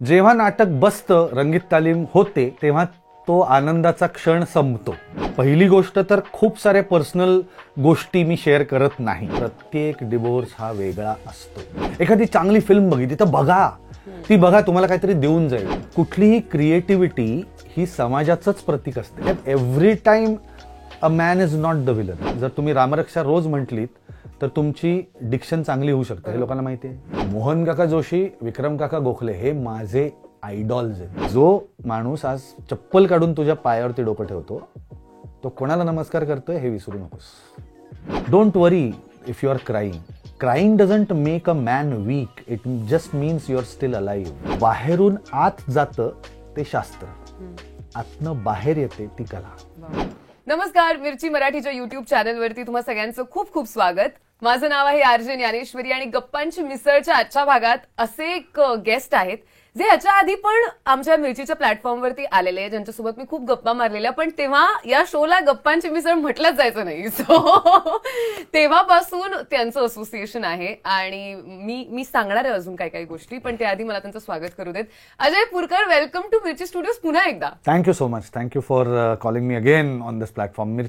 जेव्हा नाटक बसतं, रंगीत तालीम होते, तेव्हा तो आनंदाचा क्षण संपतो. पहिली गोष्ट तर खूप सारे पर्सनल गोष्टी मी शेअर करत नाही. प्रत्येक डिवोर्स हा वेगळा असतो. एखादी चांगली फिल्म बघितली तर बघा, ती बघा, तुम्हाला काहीतरी देऊन जाईल. कुठलीही क्रिएटिव्हिटी ही समाजाचंच प्रतीक असते. Every time a man is not the villain. जर तुम्ही रामरक्षा रोज म्हटलीत तर तुमची डिक्शन चांगली होऊ शकते, हे लोकांना माहिती आहे. मोहन काका जोशी, विक्रम काका गोखले हे माझे आयडॉल्स आहेत. जो माणूस आज चप्पल काढून तुझ्या पायावरती डोकं ठेवतो, तो कोणाला नमस्कार करतोय हे विसरू नकोस. Don't worry if you are crying. Crying doesn't make a man weak, it just means you are still alive. बाहेरून आत जातं ते शास्त्र, आतनं बाहेर येते ती कला. नमस्कार, मिरची मराठीच्या युट्यूब चॅनलवरती तुम्हा सगळ्यांचं खूप खूप स्वागत. माझं नाव आहे आरजे ज्ञानेश्वरी आणि गप्पांची मिसळच्या आजच्या भागात असे एक गेस्ट आहेत जे ह्याच्या आधी पण आमच्या मिरचीच्या प्लॅटफॉर्मवरती आलेले, ज्यांच्यासोबत मी खूप गप्पा मारलेल्या, पण तेव्हा या शोला गप्पांची मिसळ म्हटलंच जायचं नाही. सो तेव्हापासून त्यांचं असोसिएशन आहे आणि मी सांगणार आहे अजून काही गोष्टी, पण त्याआधी मला त्यांचं स्वागत करू देत. अजय पुरकर, वेलकम टू मिरची स्टुडिओज पुन्हा एकदा. Thank you so much. Thank you for calling me again on this platform.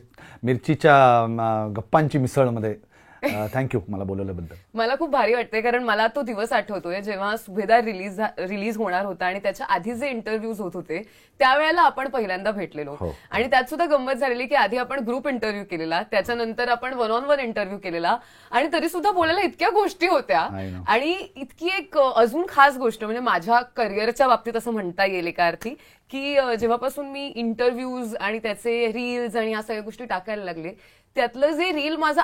मिरचीच्या गप्पांची मिसळमध्ये थँक्यू मला बोलवल्याबद्दल. मला खूप भारी वाटतंय, कारण मला तो दिवस आठवतोय जेव्हा सुभेदार रिलीज होणार होता आणि त्याच्या आधी जे इंटरव्ह्यूज होत होते त्यावेळेला आपण पहिल्यांदा भेटलेलो. आणि त्यात सुद्धा गंमत झालेली की आधी आपण ग्रुप इंटरव्ह्यू केलेला, त्याच्यानंतर आपण 1-on-1 इंटरव्ह्यू केलेला आणि तरी सुद्धा बोलायला इतक्या गोष्टी होत्या. आणि इतकी एक अजून खास गोष्ट म्हणजे माझ्या करिअरच्या बाबतीत असं म्हणता येईल एका अर्थी, की जेव्हापासून मी इंटरव्ह्यूज आणि त्याचे रील्स आणि ह्या सगळ्या गोष्टी टाकायला लागले, त्यातलं जे रील माझं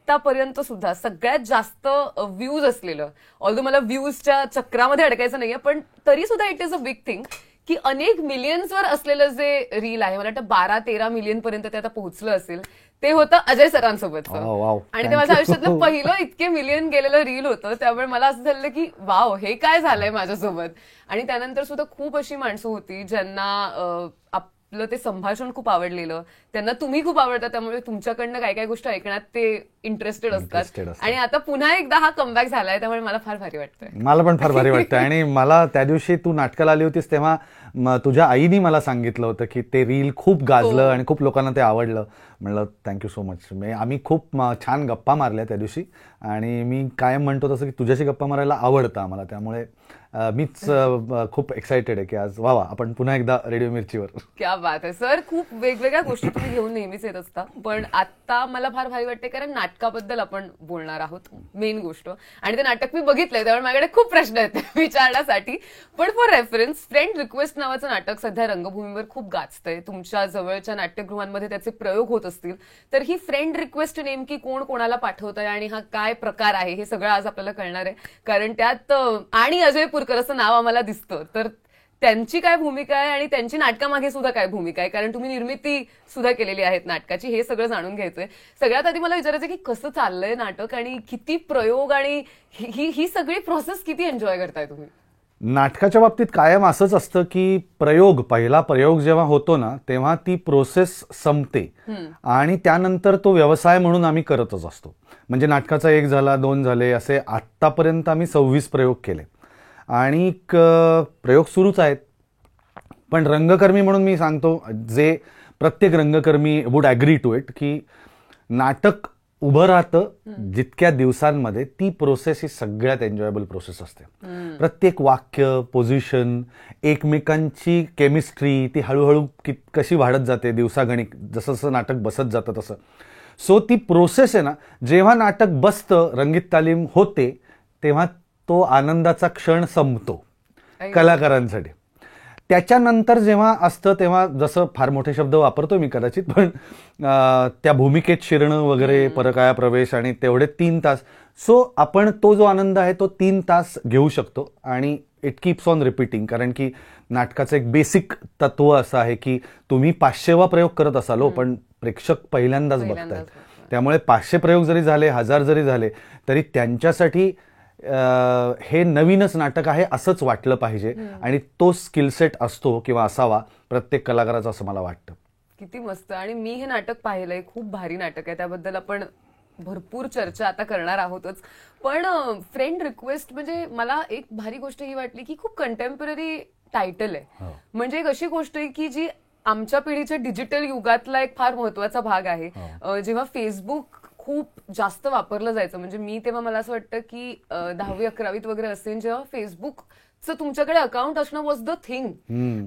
आतापर्यंत सुद्धा सगळ्यात जास्त व्ह्यूज असलेलं, ऑल्दो मला व्ह्यूजच्या चक्रामध्ये अडकायचं नाहीये, पण तरी सुद्धा it is a big thing की अनेक मिलियन्सवर असलेलं जे रील आहे, मला वाटतं 12-13 मिलियन पर्यंत ते आता पोहोचलं असेल, ते होतं अजय सरांसोबतचं. आणि ते माझ्या आयुष्यातलं पहिलं इतके मिलियन गेलेलं रील होतं. त्यामुळे मला असं झालं की वाव, हे काय झालंय माझ्यासोबत. आणि त्यानंतर सुद्धा खूप अशी माणसं होती ज्यांना आपलं ते संभाषण खूप आवडलेलं, त्यांना तुम्ही खूप आवडता, त्यामुळे तुमच्याकडनं काय गोष्टी ऐकण्यात ते इंटरेस्टेड असतात. आणि आता पुन्हा एकदा हा कमबॅक झालाय, त्यामुळे मला फार भारी वाटतंय. मला पण फार भारी वाटतंय. आणि मला त्या दिवशी तू नाटकाला आली होतीस तेव्हा तुझ्या आईनी मला सांगितलं होतं की ते रील खूप गाजलं आणि खूप लोकांना ते आवडलं. म्हणलं थँक्यू सो मच. आम्ही खूप छान गप्पा मारल्या त्या दिवशी आणि मी कायम म्हणतो तसं की तुझ्याशी गप्पा मारायला आवडतं आम्हाला, त्यामुळे मीच खूप एक्सायटेड आहे की आज वा आपण पुन्हा एकदा रेडिओ मिरचीवर. क्या बात आहे सर. खूप वेगवेगळ्या गोष्टी तुम्ही घेऊन नेहमीच येत असता, पण आता मला फार भारी वाटते कारण नाटकाबद्दल आपण बोलणार आहोत मेन गोष्ट. आणि ते नाटक मी बघितलंय, त्यामुळे माझ्याकडे खूप प्रश्न आहेत विचारण्यासाठी. पण फॉर रेफरन्स, फ्रेंड रिक्वेस्ट नावाचं नाटक सध्या रंगभूमीवर खूप गाजतंय. तुमच्या जवळच्या नाट्यगृहांमध्ये त्याचे प्रयोग होत असतील, तर ही फ्रेंड रिक्वेस्ट नेमकी कोण कोणाला पाठवतंय आणि हा काय प्रकार आहे हे सगळं आज आपल्याला कळणार आहे. कारण त्यात आणि अजय पुरकर असं नाव आम्हाला दिसतं, तर त्यांची काय भूमिका आहे आणि त्यांची नाटकामागे सुद्धा काय भूमिका आहे, कारण तुम्ही निर्मिती सुद्धा केलेली आहेत नाटकाची, हे सगळं जाणून घ्यायचंय. सगळ्यात आधी मला विचारायचं की कसं चाललंय नाटक आणि किती प्रयोग आणि ही सगळी प्रोसेस किती एन्जॉय करताय तुम्ही? नाटकाच्या बाबतीत कायम असंच असतं की पहिला प्रयोग जेव्हा होतो ना, तेव्हा ती प्रोसेस संपते आणि त्यानंतर तो व्यवसाय म्हणून आम्ही करतच असतो. म्हणजे नाटकाचा 1 झाला, 2 झाले, असे आत्तापर्यंत आम्ही 26 प्रयोग केले आणि प्रयोग सुरूच आहेत. पण रंगकर्मी म्हणून मी सांगतो, जे प्रत्येक रंगकर्मी वुड ॲग्री टू इट, की नाटक उभं राहतं जितक्या दिवसांमध्ये, ती प्रोसेस ही सगळ्यात एन्जॉयबल प्रोसेस असते. प्रत्येक वाक्य, पोझिशन, एकमेकांची केमिस्ट्री ती हळूहळू कशी वाढत जाते दिवसागणिक, जसं जसं नाटक बसत जातं तसं. सो ती प्रोसेस आहे ना, जेव्हा नाटक बसतं, रंगीत तालीम होते, तेव्हा तो आनंदाचा क्षण संपतो कलाकारांसाठी. त्याच्यानंतर जेव्हा असतं तेव्हा, जसं फार मोठे शब्द वापरतो मी कदाचित, पण त्या भूमिकेत शिरणं वगैरे, परकाया प्रवेश आणि तेवढे 3 तास. सो आपण तो जो आनंद आहे तो 3 तास घेऊ शकतो आणि इट कीप्स ऑन रिपीटिंग. कारण की नाटकाचं एक बेसिक तत्व असं आहे की तुम्ही 500वा प्रयोग करत असाल, पण प्रेक्षक पहिल्यांदाच बघतायत. त्यामुळे 500 प्रयोग जरी झाले, 1000 जरी झाले, तरी त्यांच्यासाठी हे नवीनच नाटक आहे असंच वाटलं पाहिजे. आणि तो स्किलसेट असतो किंवा असावा प्रत्येक कलाकाराचा, असं मला वाटतं. किती मस्त. आणि मी हे नाटक पाहिलंय, खूप भारी नाटक आहे, त्याबद्दल आपण भरपूर चर्चा आता करणार आहोतच. पण फ्रेंड रिक्वेस्ट म्हणजे मला एक भारी गोष्ट ही वाटली की खूप कंटेम्पररी टायटल आहे. म्हणजे एक अशी गोष्ट आहे की जी आमच्या पिढीच्या डिजिटल युगातला एक फार महत्वाचा भाग आहे. जेव्हा फेसबुक खूप जास्त वापरलं जायचं, म्हणजे मी तेव्हा मला असं वाटतं की 10वी 11वीत वगैरे असेल, जेव्हा फेसबुकचं तुमच्याकडे अकाउंट असणं वॉज द थिंग.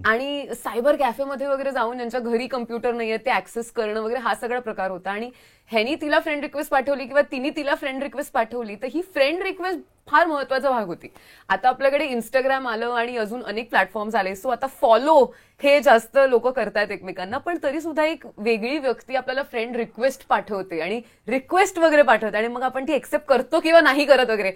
आणि सायबर कॅफेमध्ये वगैरे जाऊन ज्यांच्या घरी कम्प्युटर नाहीये ते ऍक्सेस करणं वगैरे हा सगळा प्रकार होता. आणि ह्यानी तिला फ्रेंड रिक्वेस्ट पाठवली किंवा तिने तिला फ्रेंड रिक्वेस्ट पाठवली, तर ही फ्रेंड रिक्वेस्ट फार महत्वाचा भाग होती. आता आपल्याकडे इंस्टाग्राम आलं आणि अजून अनेक प्लॅटफॉर्म्स आले, सो आता फॉलो हे जास्त लोक करतायत एकमेकांना. पण तरी सुद्धा एक वेगळी व्यक्ती आपल्याला फ्रेंड रिक्वेस्ट पाठवते आणि रिक्वेस्ट वगैरे पाठवते आणि मग आपण ती एक्सेप्ट करतो किंवा नाही करत वगैरे,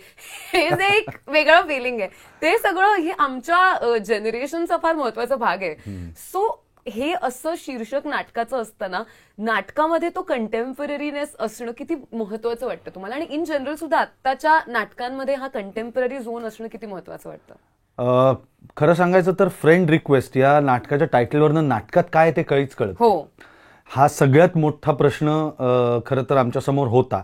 हे जे एक वेगळं फिलिंग आहे, ते सगळं हे आमच्या जनरेशनचा फार महत्वाचा भाग आहे. सो हे असं शीर्षक नाटकाचं असताना नाटकामध्ये तो कंटेम्पररीनेस असणं किती महत्वाचं वाटतं तुम्हाला? आणि इन जनरल सुद्धा आत्ताच्या नाटकांमध्ये हा कंटेम्पररी झोन असणं किती महत्वाचं वाटतं? खरं सांगायचं तर फ्रेंड रिक्वेस्ट या नाटकाच्या टायटलवरनं नाटकात काय ते काहीच कळत. हो, हा सगळ्यात मोठा प्रश्न खरं तर आमच्या समोर होता.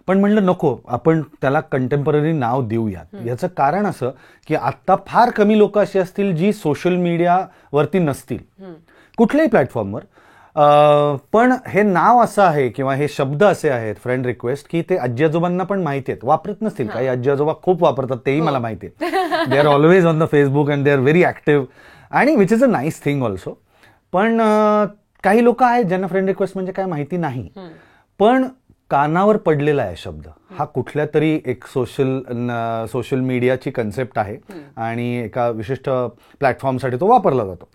पण म्हणलं नको, आपण त्याला कंटेम्पररी नाव देऊयात. याचं कारण असं की आत्ता फार कमी लोक अशी असतील जी सोशल मीडियावरती नसतील कुठल्याही प्लॅटफॉर्मवर, पण हे नाव असं आहे किंवा हे शब्द असे आहेत फ्रेंड रिक्वेस्ट की ते आजी आजोबांना पण माहिती आहेत. वापरत नसतील, काही आजी आजोबा खूप वापरतात, तेही मला माहिती आहे. They are always on the Facebook and they are very active, आणि which is a nice thing also. पण काही लोक आहेत ज्यांना फ्रेंड रिक्वेस्ट म्हणजे काय माहिती नाही, पण कानावर पडलेला आहे शब्द हा. कुठल्या तरी एक सोशल मीडियाची कन्सेप्ट आहे आणि एका विशिष्ट प्लॅटफॉर्मसाठी तो वापरला जातो.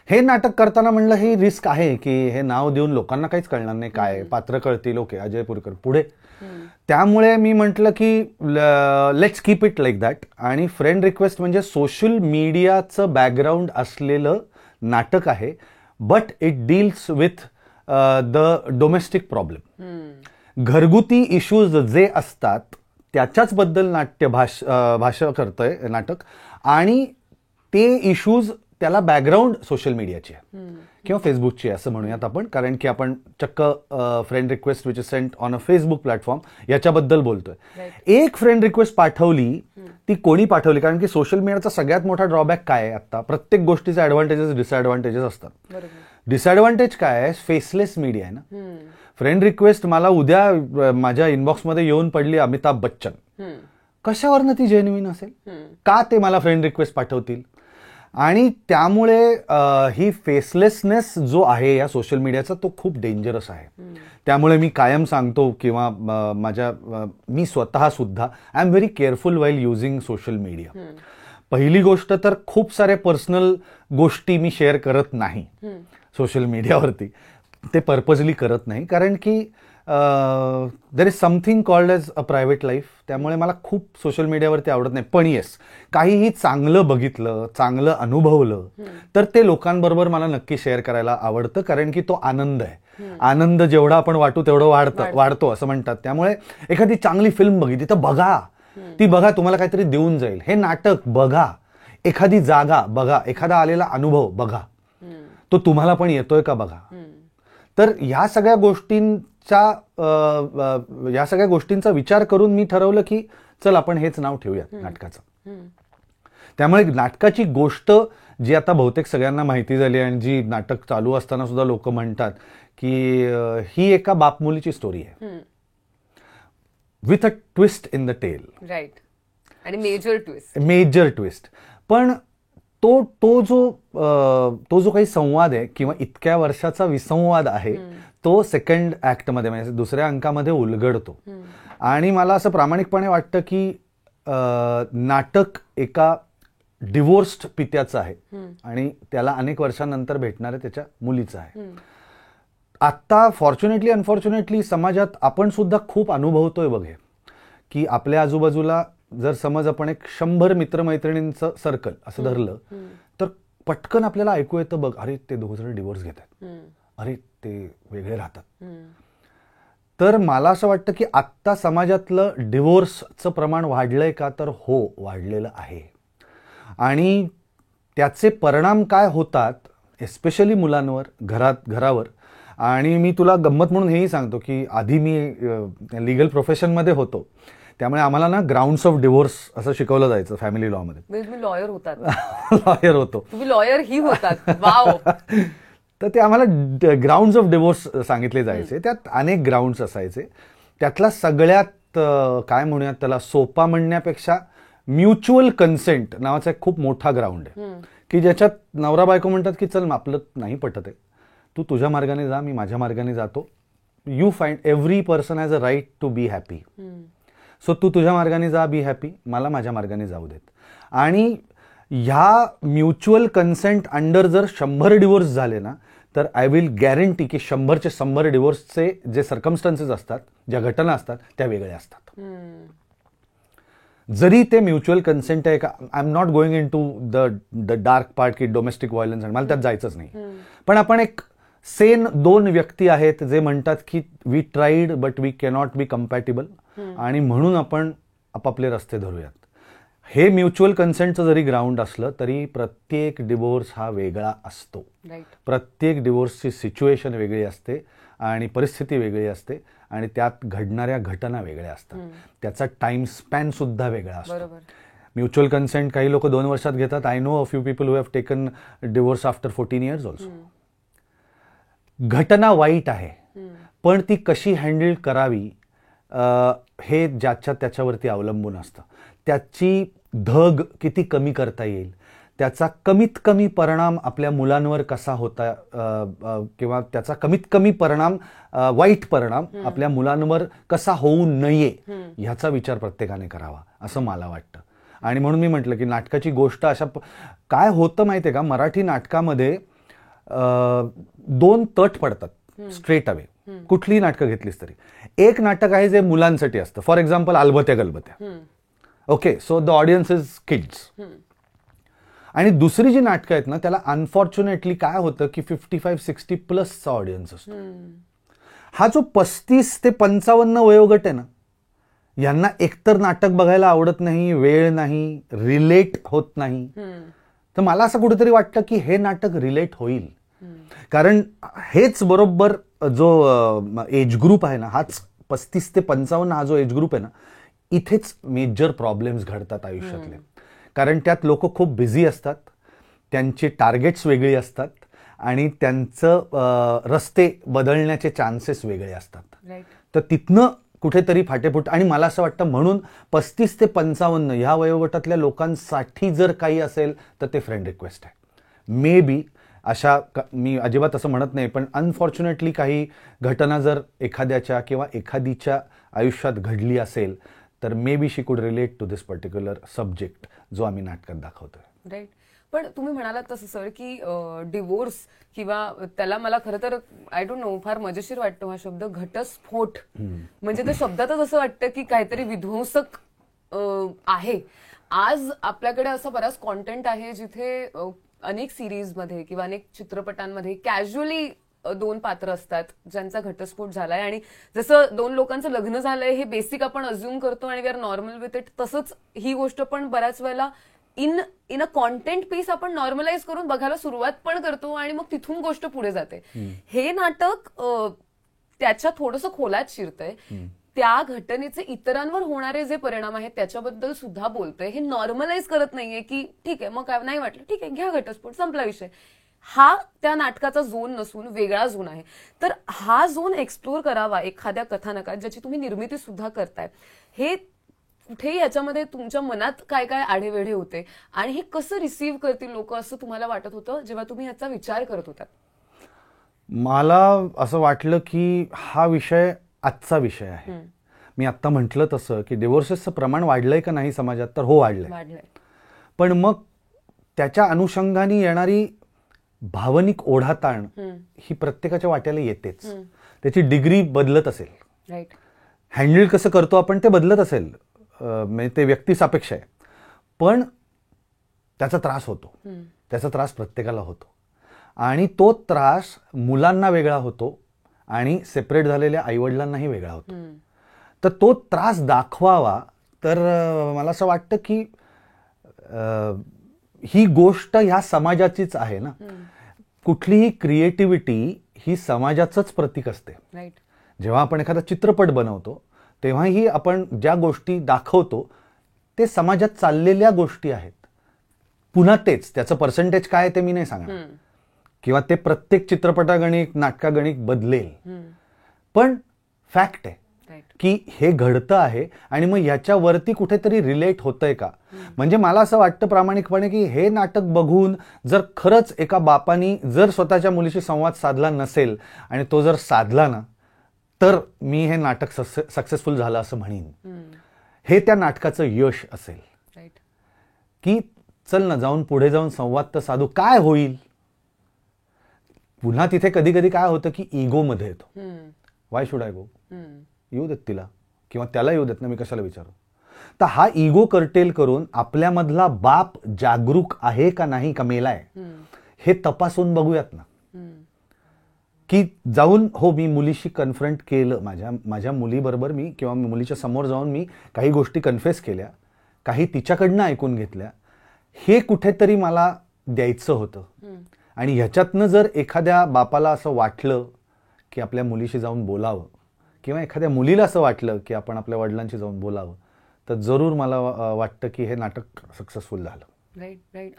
हे नाटक करताना म्हणलं ही रिस्क आहे की हे नाव देऊन लोकांना काहीच कळणार नाही, काय पात्र कळतील, ओके अजय पुरकर पुढे. त्यामुळे मी म्हटलं की let's keep it like that. आणि फ्रेंड रिक्वेस्ट म्हणजे सोशल मीडियाचं बॅकग्राऊंड असलेलं नाटक आहे, but it deals with the domestic problem. घरगुती इश्यूज जे असतात त्याच्याच बद्दल भाषा करतंय नाटक, आणि ते इश्यूज त्याला बॅकग्राऊंड सोशल मीडियाची आहे किंवा फेसबुकची आहे असं म्हणूयात आपण, कारण की आपण चक्क friend request which is sent on a Facebook platform याच्याबद्दल बोलतोय. एक फ्रेंड रिक्वेस्ट पाठवली, ती कोणी पाठवली, कारण की सोशल मीडियाचा सगळ्यात मोठा ड्रॉबॅक काय आहे, आता प्रत्येक गोष्टीचे ऍडव्हान्टेजेस डिसएडव्हान्टेजेस असतात. डिसएडव्हान्टेज काय आहे, फेसलेस मीडिया आहे ना. फ्रेंड रिक्वेस्ट मला उद्या माझ्या इनबॉक्समध्ये येऊन पडली अमिताभ बच्चन, कशावरनं ती जेन्युइन असेल, का ते मला फ्रेंड रिक्वेस्ट पाठवतील? आणि त्यामुळे ही फेसलेसनेस जो आहे या सोशल मीडियाचा तो खूप डेंजरस आहे. त्यामुळे मी कायम सांगतो किंवा मी स्वतः सुद्धा I am very careful while using social media. पहिली गोष्ट तर खूप सारे पर्सनल गोष्टी मी शेअर करत नाही सोशल मीडियावरती, ते पर्पजली करत नाही, कारण की there is something called as a private life. त्यामुळे मला खूप सोशल मीडियावरती आवडत नाही. पण येस, काहीही चांगलं बघितलं, चांगलं अनुभवलं तर ते लोकांबरोबर मला नक्की शेअर करायला आवडतं, कारण की तो आनंद आहे. आनंद जेवढा आपण वाटू तेवढं वाढतो असं म्हणतात. त्यामुळे एखादी चांगली फिल्म बघितली तर बघा, ती बघा, तुम्हाला काहीतरी देऊन जाईल. हे नाटक बघा, एखादी जागा बघा, एखादा आलेला अनुभव बघा, तो तुम्हाला पण येतोय का बघा. तर या सगळ्या गोष्टींचा विचार करून मी ठरवलं की चल आपण हेच नाव ठेवूया नाटकाचं. त्यामुळे नाटकाची गोष्ट जी आता बहुतेक सगळ्यांना माहिती झाली आणि जी नाटक चालू असताना सुद्धा लोक म्हणतात की ही एका बापमुलीची स्टोरी आहे with a twist in the tail. Right. आणि मेजर ट्विस्ट. पण तो जो काही संवाद आहे किंवा इतक्या वर्षाचा विसंवाद आहे तो सेकंड ऍक्टमध्ये म्हणजे दुसऱ्या अंकामध्ये उलगडतो. आणि मला असं प्रामाणिकपणे वाटतं की नाटक एका डिवोर्स्ड पित्याचं आहे आणि त्याला अनेक वर्षांनंतर भेटणाऱ्या त्याच्या मुलीचं आहे. आत्ता फॉर्च्युनेटली अनफॉर्च्युनेटली समाजात आपण सुद्धा खूप अनुभवतोय बघे की आपल्या आजूबाजूला जर समज आपण एक 100 मित्रमैत्रिणींचं सर्कल असं धरलं तर पटकन आपल्याला ऐकू येतं, बघ अरे ते दोघ जण डिवोर्स घेतात, अरे ते वेगळे राहतात. तर मला असं वाटतं की आत्ता समाजातलं डिवोर्सचं प्रमाण वाढलंय का, तर हो वाढलेलं आहे. आणि त्याचे परिणाम काय होतात एस्पेशली मुलांवर, घरावर, आणि मी तुला गंमत म्हणून हेही सांगतो की आधी मी लिगल प्रोफेशनमध्ये होतो, त्यामुळे आम्हाला ना ग्राउंड्स ऑफ डिव्होर्स असं शिकवलं जायचं फॅमिली लॉ मध्ये. तुम्ही लॉयर होतात? लॉयर होतो. तुम्ही लॉयर ही होतात? वाव. तर ते आम्हाला ग्राउंड्स ऑफ डिव्होर्स सांगितले जायचे. त्यात अनेक ग्राउंड्स असायचे. त्यातला सगळ्यात काय म्हणूयात त्याला, सोपा म्हणण्यापेक्षा म्युच्युअल कन्सेंट नावाचा एक खूप मोठा ग्राउंड आहे की ज्याच्यात नवरा बायको म्हणतात की चल आपलं नाही पटत आहे, तू तुझ्या मार्गाने जा, मी माझ्या मार्गाने जातो. You find every person has a right to be happy. So तू तुझ्या मार्गाने जा, बी हॅपी, मला माझ्या मार्गाने जाऊ देत. आणि ह्या म्युच्युअल कन्सेंट अंडर जर 100 डिवोर्स झाले ना, तर आय विल गॅरंटी की 100चे 100 डिवोर्सचे जे सर्कमस्टन्सेस असतात, ज्या घटना असतात, त्या वेगळ्या असतात. जरी ते म्युच्युअल कन्सेंट आहे का, I am not going in to the dark part की डोमेस्टिक व्हायलन्स, मला त्यात जायचंच नाही. पण आपण एक सेन 2 व्यक्ती आहेत जे म्हणतात की we tried but we cannot be compatible, आणि म्हणून आपण आपापले रस्ते धरूयात. हे म्युच्युअल कन्सेंटचं जरी ग्राउंड असलं तरी प्रत्येक डिवोर्स हा वेगळा असतो. प्रत्येक डिवोर्सची सिच्युएशन वेगळी असते आणि परिस्थिती वेगळी असते आणि त्यात घडणाऱ्या घटना वेगळ्या असतात. त्याचा टाइम स्पॅन सुद्धा वेगळा असतो. म्युच्युअल कन्सेंट काही लोक 2 वर्षात घेतात. I know a few people who have taken divorce after 14 years also. घटना वाईट आहे, पण ती कशी हँडल करावी हे ज्याच्या त्याच्यावरती अवलंबून असतं. त्याची धग किती कमी करता येईल, त्याचा कमीत कमी परिणाम आपल्या मुलांवर कसा होता, किंवा त्याचा कमीत कमी परिणाम, वाईट परिणाम आपल्या मुलांवर कसा होऊ नये, ह्याचा विचार प्रत्येकाने करावा असं मला वाटतं. आणि म्हणून मी म्हटलं की नाटकाची गोष्ट अशा काय होतं माहितीये का, मराठी नाटकामध्ये 2 तट पडतात स्ट्रेट अवे. कुठलीही नाटकं घेतलीस तरी एक नाटक आहे जे मुलांसाठी असतं, फॉर एक्झाम्पल अलबत्या गलबत्या. Okay, so the audience is kids. आणि दुसरी जी नाटकं आहेत ना, त्याला अनफॉर्च्युनेटली काय होतं की 55-60 प्लसचा ऑडियन्स असतो. हा जो 35 ते 55 वयोगट आहे ना, यांना एकतर नाटक बघायला आवडत नाही, वेळ नाही, रिलेट होत नाही. तर मला असं कुठेतरी वाटतं की हे नाटक रिलेट होईल, कारण हेच बरोबर जो एज ग्रुप आहे ना, हाच 35 ते 55 हा जो एज ग्रुप आहे ना, इथेच मेजर प्रॉब्लेम्स घडतात आयुष्यातले. कारण त्यात लोक खूप बिझी असतात, त्यांची टार्गेट्स वेगळी असतात आणि त्यांचं रस्ते बदलण्याचे चान्सेस वेगळे असतात. तर तिथनं कुठेतरी फाटेफूट. आणि मला असं वाटतं म्हणून 35 ते 55 ह्या वयोगटातल्या लोकांसाठी जर काही असेल तर ते फ्रेंड रिक्वेस्ट आहे. मे बी अशा, मी अजिबात असं म्हणत नाही, पण अनफॉर्च्युनेटली काही घटना जर एखाद्याच्या किंवा एखादीच्या आयुष्यात घडली असेल तर may be she could relate to this particular subject जो आम्ही नाटकात दाखवतोय. राईट. पण तुम्ही म्हणालात तसं सर की डिवोर्स किंवा त्याला मला खरं तर आय डोंट नो, फार मजेशीर वाटतो हा शब्द घटस्फोट. म्हणजे त्या शब्दातच असं वाटतं की काहीतरी विध्वंसक आहे. आज आपल्याकडे असं बराच कॉन्टेंट आहे जिथे अनेक सिरीजमध्ये किंवा अनेक चित्रपटांमध्ये कॅज्युअली 2 पात्र असतात ज्यांचा घटस्फोट झालाय, आणि जसं 2 लोकांचं लग्न झालंय हे बेसिक आपण अज्युम करतो आणि we are normal with it, तसंच ही गोष्ट पण बऱ्याच वेळेला इन अ कॉन्टेंट पीस आपण नॉर्मलाइज करून बघायला सुरुवात पण करतो आणि मग तिथून गोष्ट पुढे जाते. हे नाटक त्याच्या थोडंसं खोलात शिरतंय, त्या घटनेचे इतरांवर होणारे जे परिणाम आहेत त्याच्याबद्दल सुद्धा बोलतोय. हे नॉर्मलाइज करत नाहीये की ठीक आहे मग काय नाही वाटलं ठीक आहे घ्या घटस्फोट संपला विषय. हा त्या नाटकाचा झोन नसून वेगळा झोन आहे. तर हा झोन एक्सप्लोर करावा एखाद्या कथानकात ज्याची तुम्ही निर्मिती सुद्धा करताय. हे कुठेही याच्यामध्ये तुमच्या मनात काय काय आढेवेढे होते आणि हे कसं रिसीव्ह करतील लोक असं तुम्हाला वाटत होतं जेव्हा तुम्ही याचा विचार करत होता? मला असं वाटलं की हा विषय आजचा विषय आहे. मी आत्ता म्हटलं तसं की डिव्होर्सेसचं प्रमाण वाढलंय का नाही समाजात, तर हो वाढलंय. पण मग त्याच्या अनुषंगाने येणारी भावनिक ओढाताण ही प्रत्येकाच्या वाट्याला येतेच. त्याची डिग्री बदलत असेल, राईट, हँडल कसं करतो आपण ते बदलत असेल, म्हणजे ते व्यक्ती सापेक्ष आहे, पण त्याचा त्रास होतो. त्याचा त्रास प्रत्येकाला होतो आणि तो त्रास मुलांना वेगळा होतो आणि सेपरेट झालेल्या आईवडिलांनाही वेगळा होतो. तर तो त्रास दाखवावा, तर मला असं वाटतं की ही गोष्ट ह्या समाजाचीच आहे ना. कुठलीही क्रिएटिव्हिटी ही समाजाचंच प्रतीक असते. राईट. जेव्हा आपण एखादा चित्रपट बनवतो तेव्हाही आपण ज्या गोष्टी दाखवतो ते समाजात चाललेल्या गोष्टी आहेत. पुन्हा तेच, त्याचं पर्सेंटेज काय आहे ते मी नाही सांगणार, किंवा ते प्रत्येक चित्रपटागणिक नाटकागणिक बदलेल, पण फॅक्ट आहे की हे घडतं आहे. आणि मग ह्याच्यावरती कुठेतरी रिलेट होतंय का? म्हणजे मला असं वाटतं प्रामाणिकपणे की हे नाटक बघून जर खरंच एका बापानी जर स्वतःच्या मुलीशी संवाद साधला नसेल आणि तो जर साधला ना, तर मी हे नाटक सक्सेसफुल झालं असं म्हणीन. हे त्या नाटकाचं यश असेल की चल ना, जाऊन पुढे जाऊन संवाद तर साधू, काय होईल. पुन्हा तिथे कधी कधी काय होतं की इगो मध्ये येतो. वाय शुड आय गो, येऊ देत तिला किंवा त्याला येऊ देत ना, मी कशाला विचारू. तर हा इगो कर्टेल करून आपल्यामधला बाप जागरूक आहे का नाही, का मेलाय, हे तपासून बघूयात ना. की जाऊन हो, मी मुलीशी कन्फ्रंट केलं, माझ्या मुलीबरोबर मी किंवा मुलीच्या समोर जाऊन मी काही गोष्टी कन्फेस केल्या, काही तिच्याकडनं ऐकून घेतल्या, हे कुठेतरी मला द्यायचं होतं. आणि ह्याच्यातनं जर एखाद्या बापाला असं वाटलं की आपल्या मुलीशी जाऊन बोलावं, किंवा एखाद्या मुलीला असं वाटलं की आपण आपल्या वडिलांशी जाऊन बोलावं, तर जरूर मला वाटतं की हे नाटक सक्सेसफुल झालं. Right right.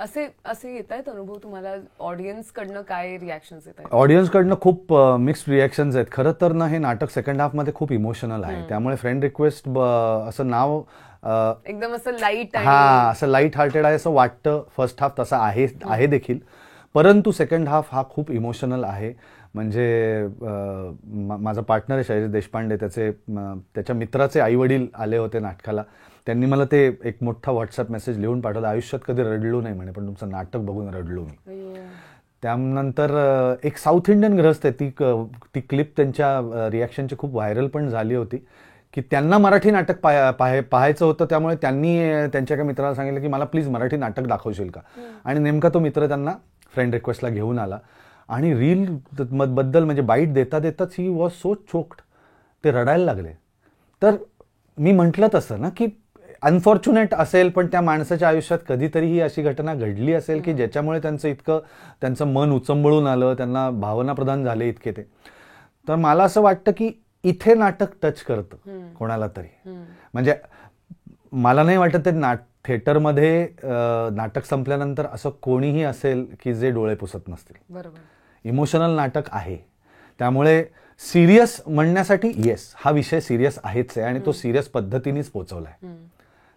असे येत आहेत अनुभव तुम्हाला? ऑडियन्स कडनं काय रिॲक्शन्स येत आहेत? ऑडियन्स कडनं खूप मिक्स्ड रिॲक्शन्स आहेत. खरं तर ना, हे नाटक सेकंड हाफ मध्ये खूप इमोशनल आहे. त्यामुळे फ्रेंड रिक्वेस्ट असं नाव एकदम असं लाईट, असं लाईट हार्टेड आहे असं वाटतं. फर्स्ट हाफ तसा आहे देखील, परंतु सेकंड हाफ हा खूप इमोशनल आहे. म्हणजे माझा पार्टनर आहे शैलेश देशपांडे, त्याच्या मित्राचे आई वडील आले होते नाटकाला. त्यांनी मला ते एक मोठा व्हॉट्सअप मेसेज लिहून पाठवला, आयुष्यात कधी रडलो नाही म्हणे, पण तुमचं नाटक बघून रडलो मी. त्यानंतर एक साऊथ इंडियन ग्रस्त आहे, ती क्लिप त्यांच्या रिॲक्शनची खूप व्हायरल पण झाली होती, की त्यांना मराठी नाटक पाहायचं होतं. त्यामुळे त्यांनी त्यांच्या एका मित्राला सांगितलं की मला प्लीज मराठी नाटक दाखवशील का. आणि नेमका तो मित्र त्यांना फ्रेंड रिक्वेस्टला घेऊन आला. आणि रील बद्दल म्हणजे बाईट देता देताच ही वॉज सो चोक्ड, ते रडायला लागले. तर मी म्हटलं तसं ना की अनफॉर्च्युनेट असेल, पण त्या माणसाच्या आयुष्यात कधीतरी ही अशी घटना घडली असेल की ज्याच्यामुळे त्यांचं मन उचंबळून आलं, त्यांना भावनाप्रधान झाले इतके ते. तर मला असं वाटतं की इथे नाटक टच करतं कोणाला तरी. म्हणजे मला नाही वाटत ते थिएटरमध्ये नाटक संपल्यानंतर असं कोणीही असेल की जे डोळे पुसत नसतील. बरोबर. इमोशनल नाटक आहे, त्यामुळे सिरियस म्हणण्यासाठी येस, हा विषय सिरियस आहेच आहे आणि तो सिरियस पद्धतीनेच पोचवलाय.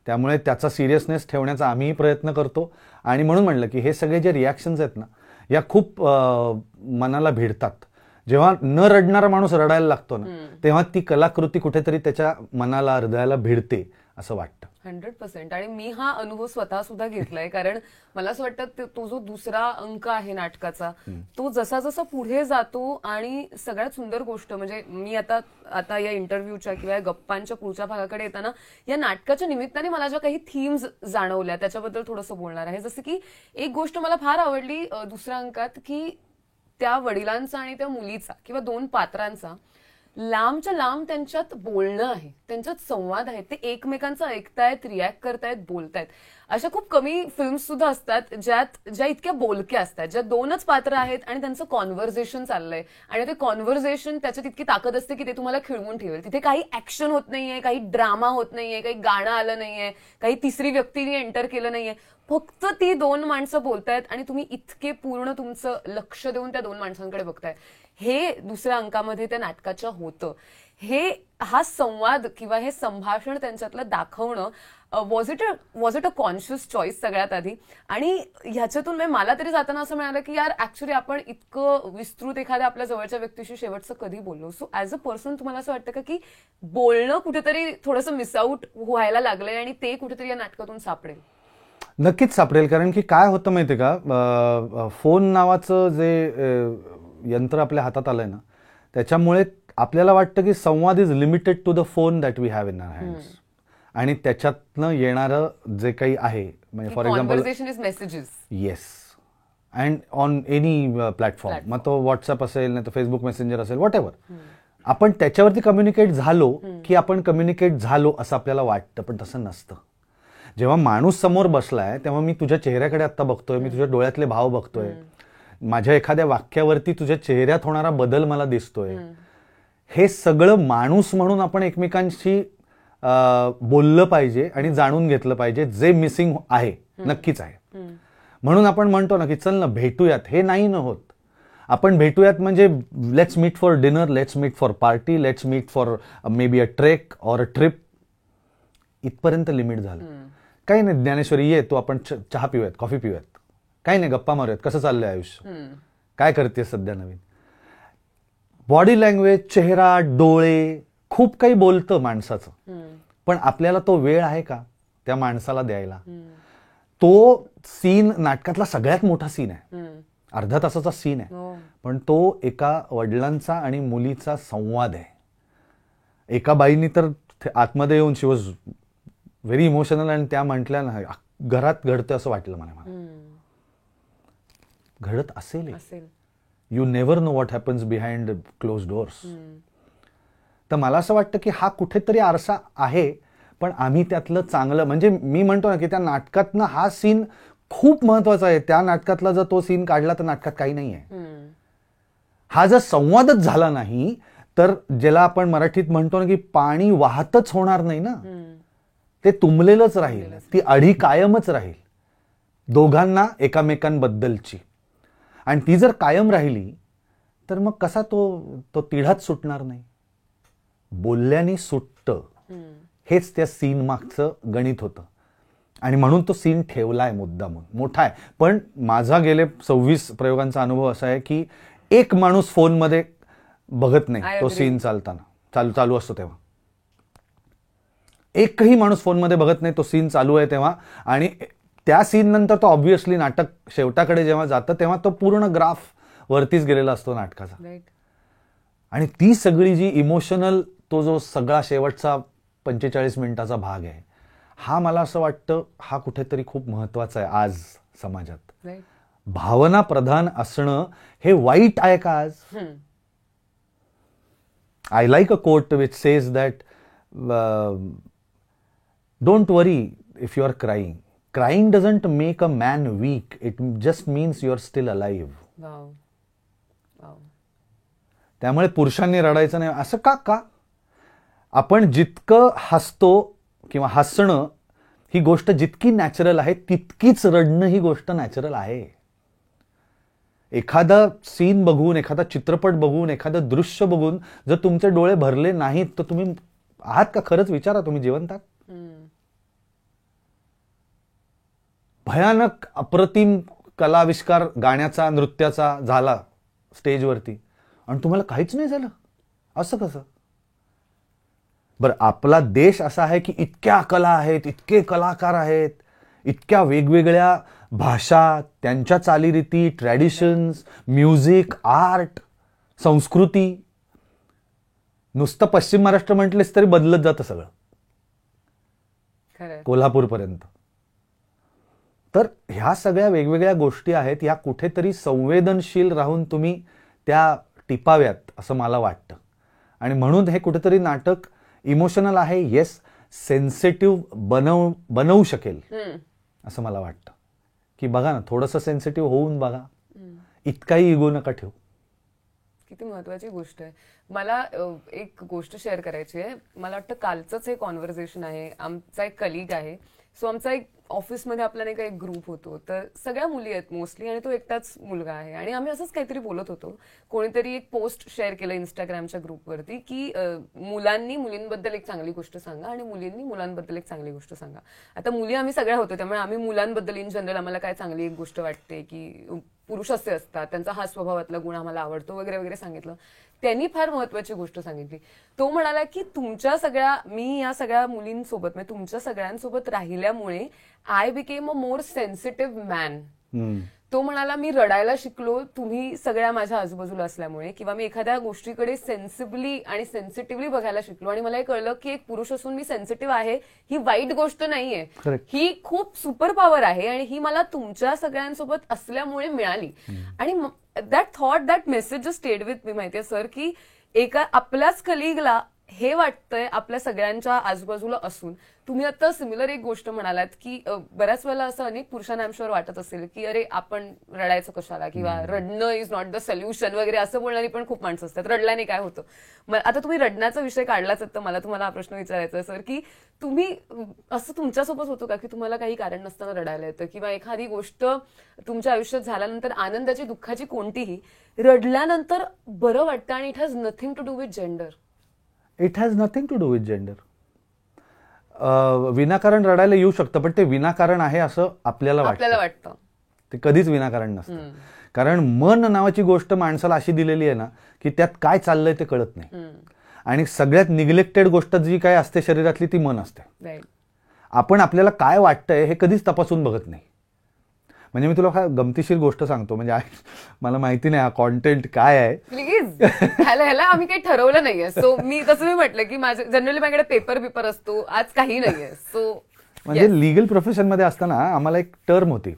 त्यामुळे त्याचा सिरियसनेस ठेवण्याचा आम्हीही प्रयत्न करतो. आणि म्हणून म्हणलं की हे सगळे जे रिॲक्शन्स आहेत ना, या खूप मनाला भिडतात. जेव्हा न रडणारा माणूस रडायला लागतो ना, तेव्हा ती कलाकृती कुठेतरी त्याच्या मनाला, हृदयाला भिडते असं वाटतं. 100%. आणि मी हा अनुभव स्वतः सुद्धा घेतलाय. कारण मला असं वाटतं तो जो दुसरा अंक आहे नाटकाचा, तो जसा जसा पुढे जातो, आणि सगळ्यात सुंदर गोष्ट म्हणजे मी आता या इंटरव्ह्यूच्या किंवा या गप्पांच्या पुढच्या भागाकडे येताना या नाटकाच्या निमित्ताने मला ज्या काही थीम्स जाणवल्या त्याच्याबद्दल थोडंसं बोलणार आहे. जसं की एक गोष्ट मला फार आवडली दुसऱ्या अंकात, की त्या वडिलांचा आणि त्या मुलीचा किंवा दोन पात्रांचा लांबच्या लांब त्यांच्यात बोलणं आहे, त्यांच्यात संवाद आहे. ते एकमेकांचं ऐकतायत, रिॲक्ट करतायत, बोलतायत. अशा खूप कमी फिल्म्स सुद्धा असतात ज्या इतक्या बोलक्या असतात, ज्या दोनच पात्र आहेत आणि त्यांचं कॉन्व्हर्सेशन चाललंय, आणि ते कॉन्व्हर्सेशन त्याच्यात इतकी ताकद असते की ते तुम्हाला खिळवून ठेवेल. तिथे काही ऍक्शन होत नाहीये, काही ड्रामा होत नाहीये, काही गाणं आलं नाहीये, काही तिसरी व्यक्तीने एंटर केलं नाहीये. फक्त ती दोन माणसं बोलतायत आणि तुम्ही इतके पूर्ण तुमचं लक्ष देऊन त्या दोन माणसांकडे बघताय. हे दुसऱ्या अंकामध्ये त्या नाटकाच्या होतं. हा संवाद किंवा हे संभाषण त्यांच्यातलं दाखवणं was it a conscious choice सगळ्यात आधी. आणि ह्याच्यातून मला तरी जाताना असं मिळालं की यार ऍक्च्युली आपण इतकं विस्तृत एखाद्या आपल्या जवळच्या व्यक्तीशी शेवटचं कधी बोललो. सो ऍज अ पर्सन तुम्हाला असं वाटतं का की बोलणं कुठेतरी थोडंसं मिसआउट व्हायला लागलंय आणि ते कुठेतरी या नाटकातून सापडेल? नक्कीच सापडेल. कारण की काय होतं माहितीये का, फोन नावाचं जे यंत्र आपल्या हातात आलंय ना, त्याच्यामुळे आपल्याला वाटतं की संवाद is limited to the phone that we have in our hands. आणि त्याच्यातनं येणारं जे काही आहे, म्हणजे for example messages, yes, and on any platform, मग तो व्हॉट्सअप असेल, नाही तर फेसबुक मेसेंजर असेल, व्हॉट एव्हर, आपण त्याच्यावरती कम्युनिकेट झालो की आपण कम्युनिकेट झालो असं आपल्याला वाटतं, पण तसं नसतं. जेव्हा माणूस समोर बसलाय तेव्हा मी तुझ्या चेहऱ्याकडे आता बघतोय, मी तुझ्या डोळ्यातले भाव बघतोय. माझ्या एखाद्या वाक्यावरती तुझ्या चेहऱ्यात होणारा बदल मला दिसतोय, हे सगळं माणूस म्हणून आपण एकमेकांशी बोललं पाहिजे आणि जाणून घेतलं पाहिजे. जे मिसिंग आहे नक्कीच आहे. म्हणून आपण म्हणतो ना की चल ना भेटूयात, हे नाही न होत. आपण भेटूयात म्हणजे let's meet for dinner, let's meet for party, let's meet for maybe a trek or a trip, इथपर्यंत लिमिट झालं. काही नाही ज्ञानेश्वरी ये, तू आपण चहा पिऊयात, कॉफी पिऊयात, काही नाही गप्पा मारूयात, कसं चाललंय आयुष्य, काय करते सध्या नवीन. बॉडी लँग्वेज, चेहरा, डोळे खूप काही बोलतं माणसाचं, पण आपल्याला तो वेळ आहे का त्या माणसाला द्यायला. तो सीन नाटकातला सगळ्यात मोठा सीन आहे, अर्धा तासाचा सीन आहे, पण तो एका वडिलांचा आणि मुलीचा संवाद आहे. एका बाईनी तर आतमध्ये येऊन शी वॉज व्हेरी इमोशनल आणि त्या म्हटल्या ना घरात घडतं असं वाटलं मला. घडत असेल, you never know what happens behind close doors. तर मला असं वाटतं की हा कुठेतरी आरसा आहे, पण आम्ही त्यातलं चांगलं, म्हणजे मी म्हणतो ना की त्या नाटकातनं हा सीन खूप महत्वाचा आहे. त्या नाटकातला जर तो सीन काढला तर नाटकात काही नाही आहे. हा जर संवादच झाला नाही तर ज्याला आपण मराठीत म्हणतो ना की पाणी वाहतच होणार नाही ना, ते तुंबलेलंच राहील, ती अढी कायमच राहील दोघांना एकामेकांबद्दलची. आणि ती जर कायम राहिली तर मग कसा तो तिढाच सुटणार नाही. बोलल्याने सुटतं, हेच त्या सीन मागचं गणित होतं. आणि म्हणून तो सीन ठेवलाय मुद्दाम, मोठा आहे. पण माझा गेले 26 प्रयोगांचा अनुभव असा आहे की एक माणूस फोनमध्ये बघत नाही तो सीन चालताना, चालू असतो तेव्हा. एकही माणूस फोनमध्ये बघत नाही तो सीन चालू आहे तेव्हा. आणि त्या सीन नंतर तो ऑब्व्हियसली नाटक शेवटाकडे जेव्हा जातं तेव्हा तो पूर्ण ग्राफ वरतीच गेलेला असतो नाटकाचा. आणि ती सगळी जी इमोशनल, तो जो सगळा शेवटचा 45 मिनिटाचा भाग आहे, हा मला असं वाटतं हा कुठेतरी खूप महत्वाचा आहे आज समाजात. भावना प्रधान असणं हे वाईट आहे का आज? I like a quote which says that don't worry if you are crying. Crying doesn't make a man weak. It just means you're still alive. त्यामुळे पुरुषांनी रडायचं नाही असं का? आपण जितकं हसतो किंवा हसणं ही गोष्ट जितकी नॅचरल आहे तितकीच रडणं ही गोष्ट नॅचरल आहे. एखादा सीन बघून, एखादा चित्रपट बघून, एखादं दृश्य बघून जर तुमचे डोळे भरले नाहीत तर तुम्ही आहात का? खरंच विचारा, तुम्ही जिवंत आहात? भयानक अप्रतिम कलाविष्कार गाण्याचा, नृत्याचा झाला स्टेजवरती आणि तुम्हाला काहीच नाही झालं, असं कसं? बरं, आपला देश असा आहे की इतक्या कला आहेत, इतके कलाकार आहेत, इतक्या वेगवेगळ्या भाषा, त्यांच्या चालीरीती, ट्रॅडिशन्स, म्युझिक, आर्ट, संस्कृती. नुसतं पश्चिम महाराष्ट्र म्हटलेस तरी बदलत जातं सगळं, कोल्हापूरपर्यंत. तर ह्या सगळ्या वेगवेगळ्या गोष्टी आहेत, ह्या कुठेतरी संवेदनशील राहून तुम्ही त्या टिपाव्यात असं मला वाटतं. आणि म्हणून हे कुठेतरी नाटक इमोशनल आहे, येस, सेन्सिटिव्ह बनवू शकेल असं मला वाटतं. की बघा ना, थोडंसं सेन्सिटिव्ह होऊन बघा, इतकाही इगो नका ठेवू. किती महत्वाची गोष्ट आहे. मला एक गोष्ट शेअर करायची आहे. मला वाटतं कालचंच हे कॉन्व्हर्सेशन आहे. आमचा एक कलिग आहे, सो आमचा एक ऑफिसमध्ये आपला नाही का एक ग्रुप होतो, तर सगळ्या मुली आहेत मोस्टली आणि तो एकटाच मुलगा आहे. आणि आम्ही असंच काहीतरी बोलत होतो. कोणीतरी एक पोस्ट शेअर केलं इंस्टाग्रामच्या ग्रुपवरती की मुलांनी मुलींबद्दल एक चांगली गोष्ट सांगा आणि मुलींनी मुलांबद्दल एक चांगली गोष्ट सांगा. आता मुली आम्ही सगळ्या होतो, त्यामुळे आम्ही मुलांबद्दल इन जनरल आम्हाला काय चांगली एक गोष्ट वाटते की पुरुष असे असतात, त्यांचा हा स्वभावातला गुण आम्हाला आवडतो वगैरे वगैरे सांगितलं. त्यांनी फार महत्वाची गोष्ट सांगितली. तो म्हणाला की मी या सगळ्या मुलींसोबत, म्हणजे तुमच्या सगळ्यांसोबत राहिल्यामुळे I became a more sensitive man. तो म्हणाला मी रडायला शिकलो तुम्ही सगळ्या माझ्या आजूबाजूला असल्यामुळे, किंवा मी एखाद्या गोष्टीकडे सेन्सिबली आणि सेन्सिटिव्हली बघायला शिकलो. आणि मला हे कळलं की एक पुरुष असून मी सेन्सिटिव्ह आहे ही वाईट गोष्ट नाहीये, ही खूप सुपर पॉवर आहे आणि ही मला तुमच्या सगळ्यांसोबत असल्यामुळे मिळाली. आणि that message just stayed with me, माहितीये सर, की एका आपल्याच कलिगला हे वाटतंय आपल्या सगळ्यांच्या आजूबाजूला असून तुम्ही आता सिमिलर एक गोष्ट म्हणालात की बऱ्याच वेळेला असं अनेक पुरुषांना आमच्यावर वाटत असेल की अरे आपण रडायचं कशाला किंवा रडणं इज नॉट द सोल्युशन वगैरे असं बोलणारी पण खूप माणसं असतात. रडल्याने काय होतं. आता तुम्ही रडण्याचा विषय काढलाच तर मला तुम्हाला हा प्रश्न विचारायचा आहे सर की तुम्ही असं तुमच्यासोबत होतं का की तुम्हाला काही कारण नसताना रडायला येतं किंवा एखादी गोष्ट तुमच्या आयुष्यात झाल्यानंतर आनंदाची दुःखाची कोणतीही रडल्यानंतर बरं वाटतं आणि it has nothing to do with gender. It has nothing to do with gender. विनाकारण रडायला येऊ शकतं पण ते विनाकारण आहे असं आपल्याला वाटतं. ते कधीच विनाकारण नसतं. कारण मन नावाची गोष्ट माणसाला अशी दिलेली आहे ना की त्यात काय चाललंय ते कळत नाही. आणि सगळ्यात निग्लेक्टेड गोष्ट जी काय असते शरीरातली ती मन असते. आपण आपल्याला काय वाटतंय हे कधीच तपासून बघत नाही. म्हणजे मी तुला गमतीशीर गोष्ट सांगतो. म्हणजे मला माहिती नाही हा कॉन्टेंट काय आहे. प्लीज. ह्याला आम्ही काही ठरवलं नाहीये. सो मी तसं मी म्हटलं की माझं जनरली माझ्याकडे पेपर असतो. आज काही नाहीये. सो म्हणजे लिगल प्रोफेशन मध्ये असताना आम्हाला एक टर्म होती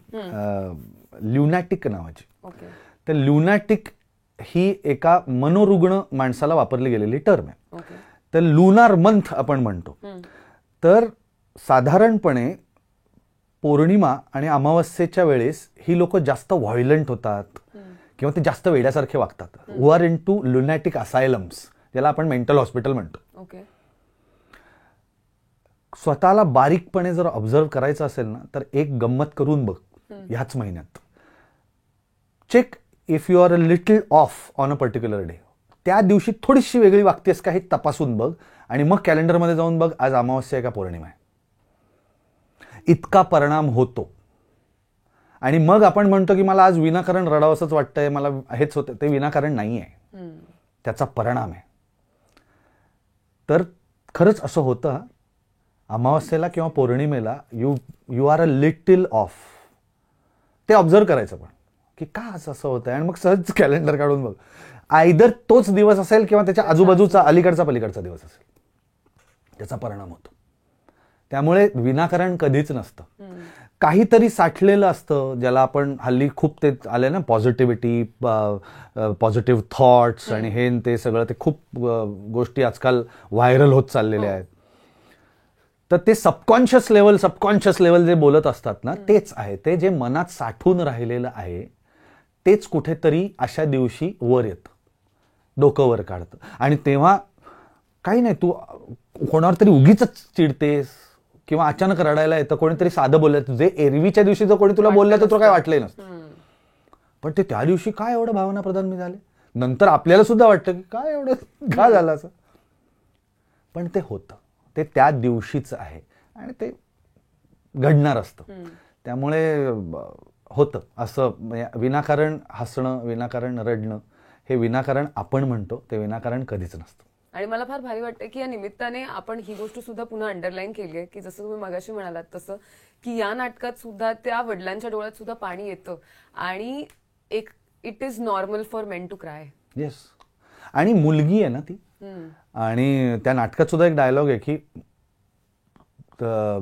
ल्युनॅटिक नावाची. तर ल्युनॅटिक ही एका मनोरुग्ण माणसाला वापरली गेलेली टर्म आहे. तर लुनार मंथ आपण म्हणतो. तर साधारणपणे पौर्णिमा आणि अमावस्येच्या वेळेस ही लोक जास्त व्हायलंट होतात किंवा ते जास्त वेड्यासारखे वागतात. हु आर इन टू लुनॅटिक असायलम्स, ज्याला आपण मेंटल हॉस्पिटल म्हणतो. स्वतःला बारीकपणे जर ऑब्झर्व करायचं असेल ना तर एक गंमत करून बघ ह्याच महिन्यात. Check if you are a little off on a particular day. त्या दिवशी थोडीशी वेगळी वागतेस का हे तपासून बघ आणि मग कॅलेंडरमध्ये जाऊन बघ आज अमावस्या आहे का पौर्णिमा आहे. इतका परिणाम होतो. आणि मग आपण म्हणतो की मला आज विनाकारण रडावंसंच वाटतंय, मला हेच होतं. ते विनाकारण नाही आहे, त्याचा परिणाम आहे. तर खरंच असं होतं. अमावस्येला किंवा पौर्णिमेला you are a little of. ते ऑब्झर्व करायचं पण की का असं होतंय आणि मग सहज कॅलेंडर काढून बघ. आयदर तोच दिवस असेल किंवा त्याच्या आजूबाजूचा अलीकडचा पलीकडचा दिवस असेल, त्याचा परिणाम होतो. त्यामुळे विनाकारण कधीच नसतं. काहीतरी साठलेलं असतं ज्याला आपण हल्ली खूप ते आले ना पॉझिटिव्हिटी, पॉझिटिव्ह थॉट्स आणि हे ते सगळं. ते खूप गोष्टी आजकाल व्हायरल होत चाललेल्या आहेत. तर ते सबकॉन्शियस लेवल जे बोलत असतात ना तेच आहे. ते जे मनात साठून राहिलेलं आहे तेच कुठेतरी अशा दिवशी वर येतं, डोकं वर काढतं. आणि तेव्हा काही नाही, तू कोणावर तरी उगीच चिडतेस किंवा अचानक रडायला येतं. कोणीतरी साधं बोललं, जे एरवीच्या दिवशी जर कोणी तुला बोललं तर तुला काय वाटलंय नसतं. पण ते त्या दिवशी काय एवढं भावनाप्रधान मी झाले. नंतर आपल्याला सुद्धा वाटतं की काय एवढं का झालं असं. पण ते होतं, ते त्या दिवशीच आहे आणि ते घडणार असतं. त्यामुळे होतं असं. विनाकारण हसणं, विनाकारण रडणं हे विनाकारण आपण म्हणतो, ते विनाकारण कधीच नसतं. आणि मला फार भारी वाटतं की या निमित्ताने आपण ही गोष्ट सुद्धा पुन्हा अंडरलाईन केली आहे की जसं तुम्ही मगाशी म्हणालात तसं की या नाटकात सुद्धा त्या वडिलांच्या डोळ्यात सुद्धा पाणी येतं आणि एक it is normal for men to cry. Yes. आणि मुलगी आहे ना ती. आणि त्या नाटकात सुद्धा एक डायलॉग आहे की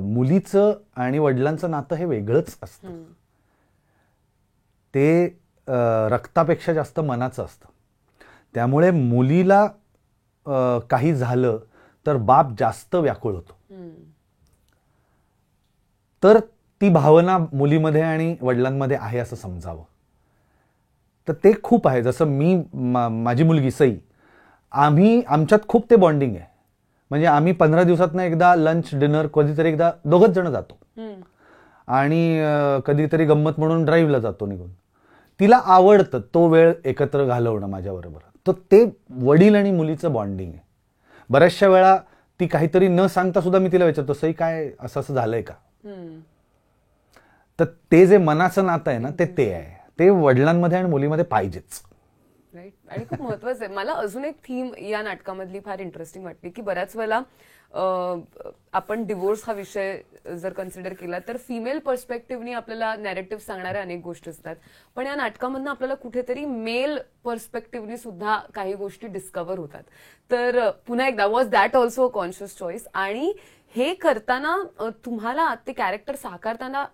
मुलीचं आणि वडिलांचं नातं हे वेगळंच असतं. ते रक्तापेक्षा जास्त मनाचं असतं. त्यामुळे मुलीला काही झालं तर बाप जास्त व्याकुळ होतो. तर ती भावना मुलीमध्ये आणि वडिलांमध्ये आहे असं समजावं. तर ते खूप आहे. जसं माझी मुलगी सई, आमच्यात खूप ते बॉन्डिंग आहे. म्हणजे आम्ही 15 दिवसातनं एकदा लंच डिनर कधीतरी एकदा दोघंच जण जातो आणि कधीतरी गंमत म्हणून ड्राईव्हला जातो निघून. तिला आवडतं तो वेळ एकत्र घालवणं माझ्याबरोबर. तर ते वडील आणि मुलीचं बॉन्डिंग आहे. बऱ्याचशा वेळा ती काहीतरी न सांगता सुद्धा मी तिला विचारतो, सई काय असं असं झालंय का. तर ते जे मनाचं नातं आहे ना ते आहे. ते वडिलांमध्ये आणि मुलीमध्ये पाहिजेच. राईट. आणि खूप महत्वाचं आहे. मला अजून एक थीम या नाटकामधली फार इंटरेस्टिंग वाटते की बऱ्याच वेळेला आपण डिवोर्स हा विषय जर कन्सिडर केला तर फिमेल पर्स्पेक्टिव्हनी आपल्याला नॅरेटिव्ह सांगणाऱ्या अनेक गोष्टी असतात. पण या नाटकामधनं आपल्याला कुठेतरी मेल पर्स्पेक्टिव्हनी सुद्धा काही गोष्टी डिस्कवर होतात. तर पुन्हा एकदा was that also a conscious choice. आणि हे करताना तुम्हाला ते कॅरेक्टर साकारताना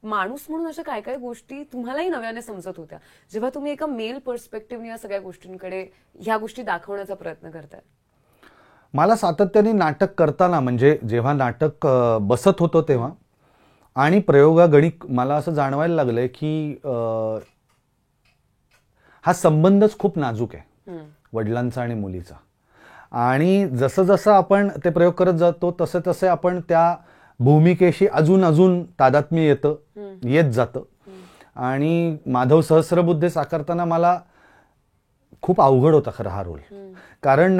माणूस म्हणून अशा काय काय गोष्टी तुम्हालाही नव्याने समजत होत्या जेव्हा तुम्ही एका मेल पर्स्पेक्टिव्हने या सगळ्या गोष्टींकडे ह्या गोष्टी दाखवण्याचा प्रयत्न करताय. मला सातत्याने नाटक करताना, म्हणजे जेव्हा नाटक बसत होतं तेव्हा आणि प्रयोगागणिक, मला असं जाणवायला लागलंय की हा संबंधच खूप नाजूक आहे वडिलांचा आणि मुलीचा. आणि जसं जसं आपण ते प्रयोग करत जातो तसं तसे आपण त्या भूमिकेशी अजून अजून तादात्म्य येत जातं. आणि माधव सहस्रबुद्धे साकारताना मला खूप अवघड होता खरं हा रोल. कारण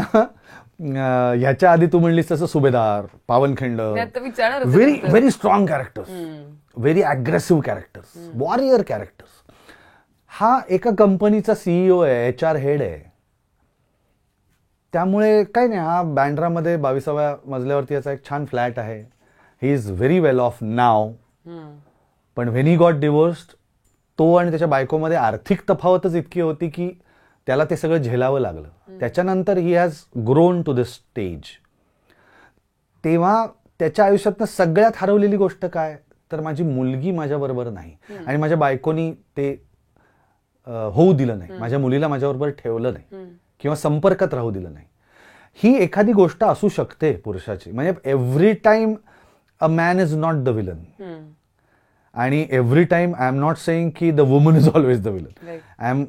ह्याच्या आधी तू म्हणलीस तसं Subhedar, Pavankhind, very strong characters, very aggressive characters, warrior characters. हा एका कंपनीचा सीईओ आहे, HR हेड आहे. त्यामुळे काही नाही, हा बँड्रामध्ये 22व्या मजल्यावरती याचा एक छान फ्लॅट आहे. He is very well off नाव. पण व्हेन ही गॉट डिवोर्स्ड, तो आणि त्याच्या बायकोमध्ये आर्थिक तफावतच इतकी होती की त्याला ते सगळं झेलावं लागलं. त्याच्यानंतर he has grown to this stage. तेव्हा त्याच्या आयुष्यातनं सगळ्यात हरवलेली गोष्ट काय, तर माझी मुलगी माझ्याबरोबर नाही. आणि माझ्या बायकोनी ते होऊ दिलं नाही, माझ्या मुलीला माझ्याबरोबर ठेवलं नाही किंवा संपर्कात राहू दिलं नाही. ही एखादी गोष्ट असू शकते पुरुषाची. म्हणजे every time a man is not the villain, आणि every time I am not saying की the woman is always the villain. I am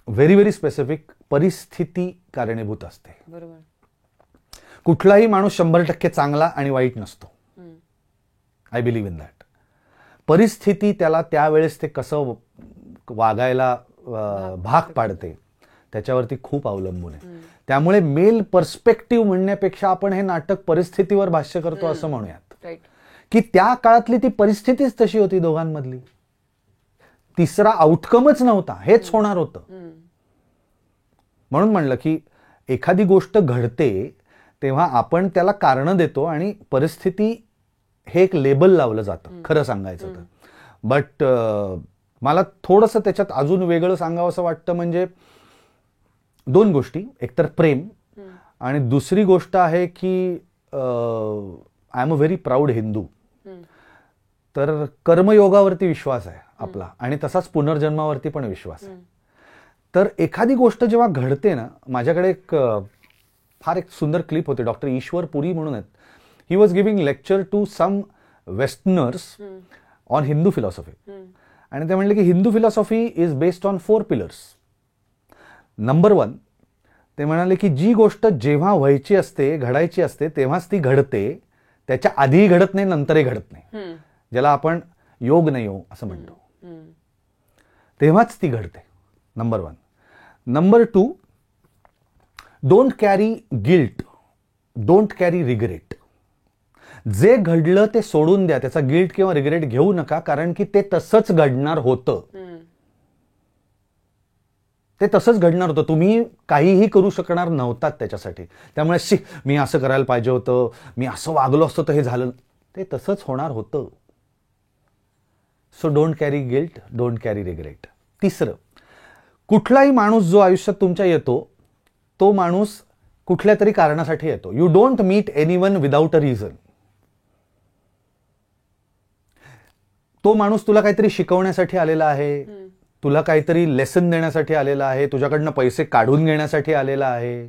very very specific. परिस्थिती कारणीभूत असते. कुठलाही माणूस 100% चांगला आणि वाईट नसतो. I believe in that. परिस्थिती त्याला त्यावेळेस ते कसं वागायला भाग पाडते त्याच्यावरती खूप अवलंबून आहे. त्यामुळे मेल पर्स्पेक्टिव्ह म्हणण्यापेक्षा आपण हे नाटक परिस्थितीवर भाष्य करतो असं म्हणूयात, की त्या काळातली ती परिस्थितीच तशी होती दोघांमधली. तिसरा आउटकमच नव्हता, हेच होणार होतं. म्हणून म्हणलं की एखादी गोष्ट घडते तेव्हा आपण त्याला कारण देतो आणि परिस्थिती हे एक लेबल लावलं जातं खरं सांगायचं तर. बट मला थोडंसं त्याच्यात अजून वेगळं सांगावं असं वाटतं. म्हणजे 2 गोष्टी, एकतर प्रेम आणि दुसरी गोष्ट आहे की I am a very proud Hindu. तर कर्मयोगावरती विश्वास आहे आपला आणि तसाच पुनर्जन्मावरती पण विश्वास आहे. तर एखादी गोष्ट जेव्हा घडते ना, माझ्याकडे एक फार एक सुंदर क्लिप होते. डॉक्टर ईश्वर पुरी म्हणून आहेत. He was giving lecture to some westerners on Hindu philosophy. आणि ते म्हणले की Hindu philosophy is based on 4 pillars. Number 1, ते म्हणाले की जी गोष्ट जेव्हा व्हायची असते, घडायची असते, तेव्हाच ती घडते. त्याच्या आधीही घडत नाही, नंतरही घडत नाही, ज्याला आपण योग नाही योग असं म्हणतो. तेव्हाच ती घडते. Number 1. Number 2, don't carry guilt, don't carry regret. जे घडलं ते सोडून द्या, त्याचा गिल्ट किंवा रिग्रेट घेऊ नका, कारण की ते तसंच घडणार होतं. ते तसंच घडणार होतं. तुम्ही काहीही करू शकणार नव्हतात त्याच्यासाठी. त्यामुळे मी असं करायला पाहिजे होतं, मी असं वागलो असतो तर हे झालं, ते तसंच होणार होतं. So don't carry guilt, don't carry regret. तिसरं, कुठलाही माणूस जो आयुष्यात तुमच्या येतो तो माणूस कुठल्या तरी कारणासाठी येतो. You don't meet anyone without a reason. तो माणूस तुला काहीतरी शिकवण्यासाठी आलेला आहे, तुला काहीतरी लेसन देण्यासाठी आलेला आहे, तुझ्याकडनं पैसे काढून घेण्यासाठी आलेला आहे,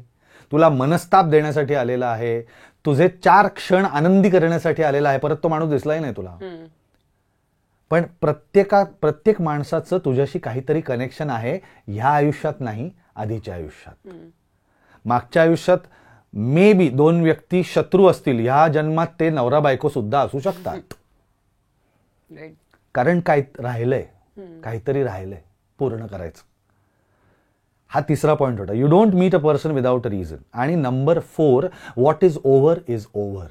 तुला मनस्ताप देण्यासाठी आलेला आहे, तुझे 4 क्षण आनंदी करण्यासाठी आलेला आहे. परत तो माणूस दिसलाही नाही तुला. पण प्रत्येक माणसाचं तुझ्याशी काहीतरी कनेक्शन आहे. ह्या आयुष्यात नाही, आधीच्या आयुष्यात. मागच्या आयुष्यात मे बी 2 व्यक्ती शत्रू असतील, ह्या जन्मात ते नवरा बायको सुद्धा असू शकतात. कारण काय राहिलंय, काहीतरी राहिलंय पूर्ण करायचं. हा तिसरा पॉइंट होता. You don't meet a person without a reason. आणि number 4, what is over is over.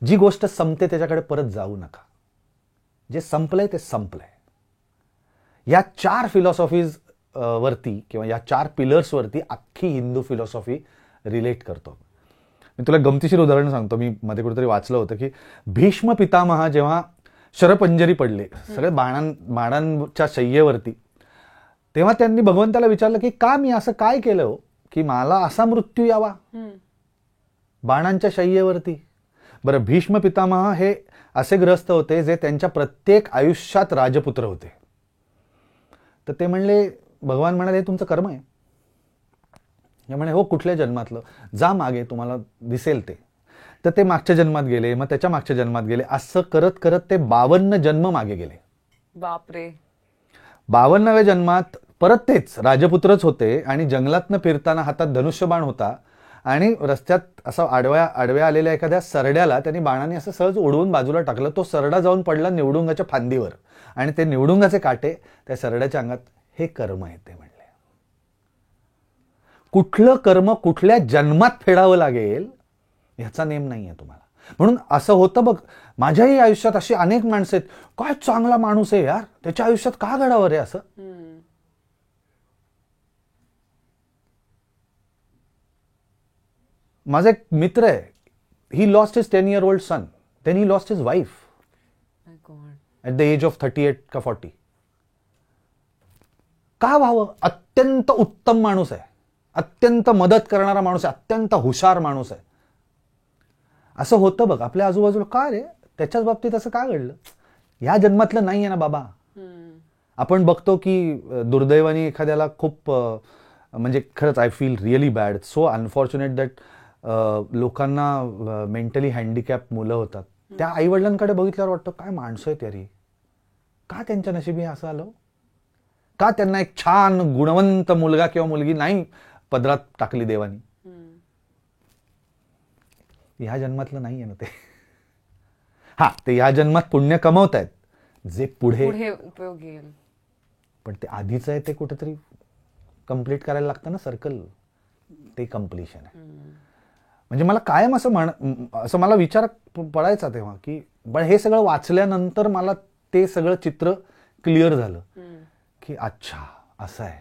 जी गोष्ट संपते त्याच्याकडे परत जाऊ नका. जे संपलंय ते संपलंय. या 4 फिलॉसॉफीज वरती किंवा या 4 पिलर्स वरती अख्खी हिंदू फिलॉसॉफी रिलेट करतो. मी तुला गमतीशीर उदाहरण सांगतो. मी मध्ये कुठेतरी वाचलं होतं की भीष्म पितामह जेव्हा शरपंजरी पडले सगळे बाणांच्या शय्येवरती, तेव्हा त्यांनी भगवंताला विचारलं की का मी असं काय केलं हो की मला असा मृत्यू यावा बाणांच्या शय्येवरती. बरं, भीष्म पितामह हे असे ग्रस्त होते जे त्यांच्या प्रत्येक आयुष्यात राजपुत्र होते. तर ते म्हणले, भगवान म्हणाले हे तुमचं कर्म आहे, म्हणे हो कुठल्या जन्मातलं, जा मागे तुम्हाला दिसेल ते. तर ते मागच्या जन्मात गेले, मग त्याच्या मागच्या जन्मात गेले, असं करत करत ते 52 जन्म मागे गेले. बापरे. 52व्या जन्मात परत तेच राजपुत्रच होते आणि जंगलातनं फिरताना हातात धनुष्यबाण होता आणि रस्त्यात असं आडव्या आलेल्या एखाद्या सरड्याला त्यांनी बाणाने असं सहज उडवून बाजूला टाकलं. तो सरडा जाऊन पडला निवडुंगाच्या फांदीवर आणि ते निवडुंगाचे काटे त्या सरड्याच्या अंगात. हे कर्म आहे ते म्हणले. कुठलं कर्म कुठल्या जन्मात फेडावं लागेल ह्याचा नेम नाहीये तुम्हाला. म्हणून असं होतं बघ, माझ्याही आयुष्यात अशी अनेक माणसं आहेत, काय चांगला माणूस आहे यार, त्याच्या आयुष्यात का घडावं रे असं. माझा एक मित्र आहे, he lost his 10-year-old son, then he lost his wife at the age of 38 का 40. का व्हावं? अत्यंत उत्तम माणूस आहे, अत्यंत मदत करणारा माणूस आहे, अत्यंत हुशार माणूस आहे. असं होतं बघ आपल्या आजूबाजूला. का रे त्याच्याच बाबतीत असं का घडलं? या जन्मातलं नाही आहे ना बाबा. आपण बघतो की दुर्दैवाने एखाद्याला खूप म्हणजे खरंच I feel really bad, so unfortunate that लोकांना मेंटली हँडिकॅप मुलं होतात. त्या आईवडिलांकडे बघितल्यावर वाटतं काय माणसं आहेत यारी, का त्यांच्या नशिबी असं आलं, का त्यांना एक छान गुणवंत मुलगा किंवा मुलगी नाही पदरात टाकली देवानी. ह्या जन्मातलं नाही आहे ना ते. हा, ते ह्या जन्मात पुण्य कमवत आहेत जे पुढे उपयोग येईल, पण ते आधीच आहे ते कुठेतरी कम्प्लीट करायला लागतं ना सर्कल. ते कम्प्लिशन आहे. म्हणजे मला कायम असं मला विचार पडायचा तेव्हा की पण हे सगळं वाचल्यानंतर मला ते सगळं चित्र क्लिअर झालं की अच्छा असं आहे.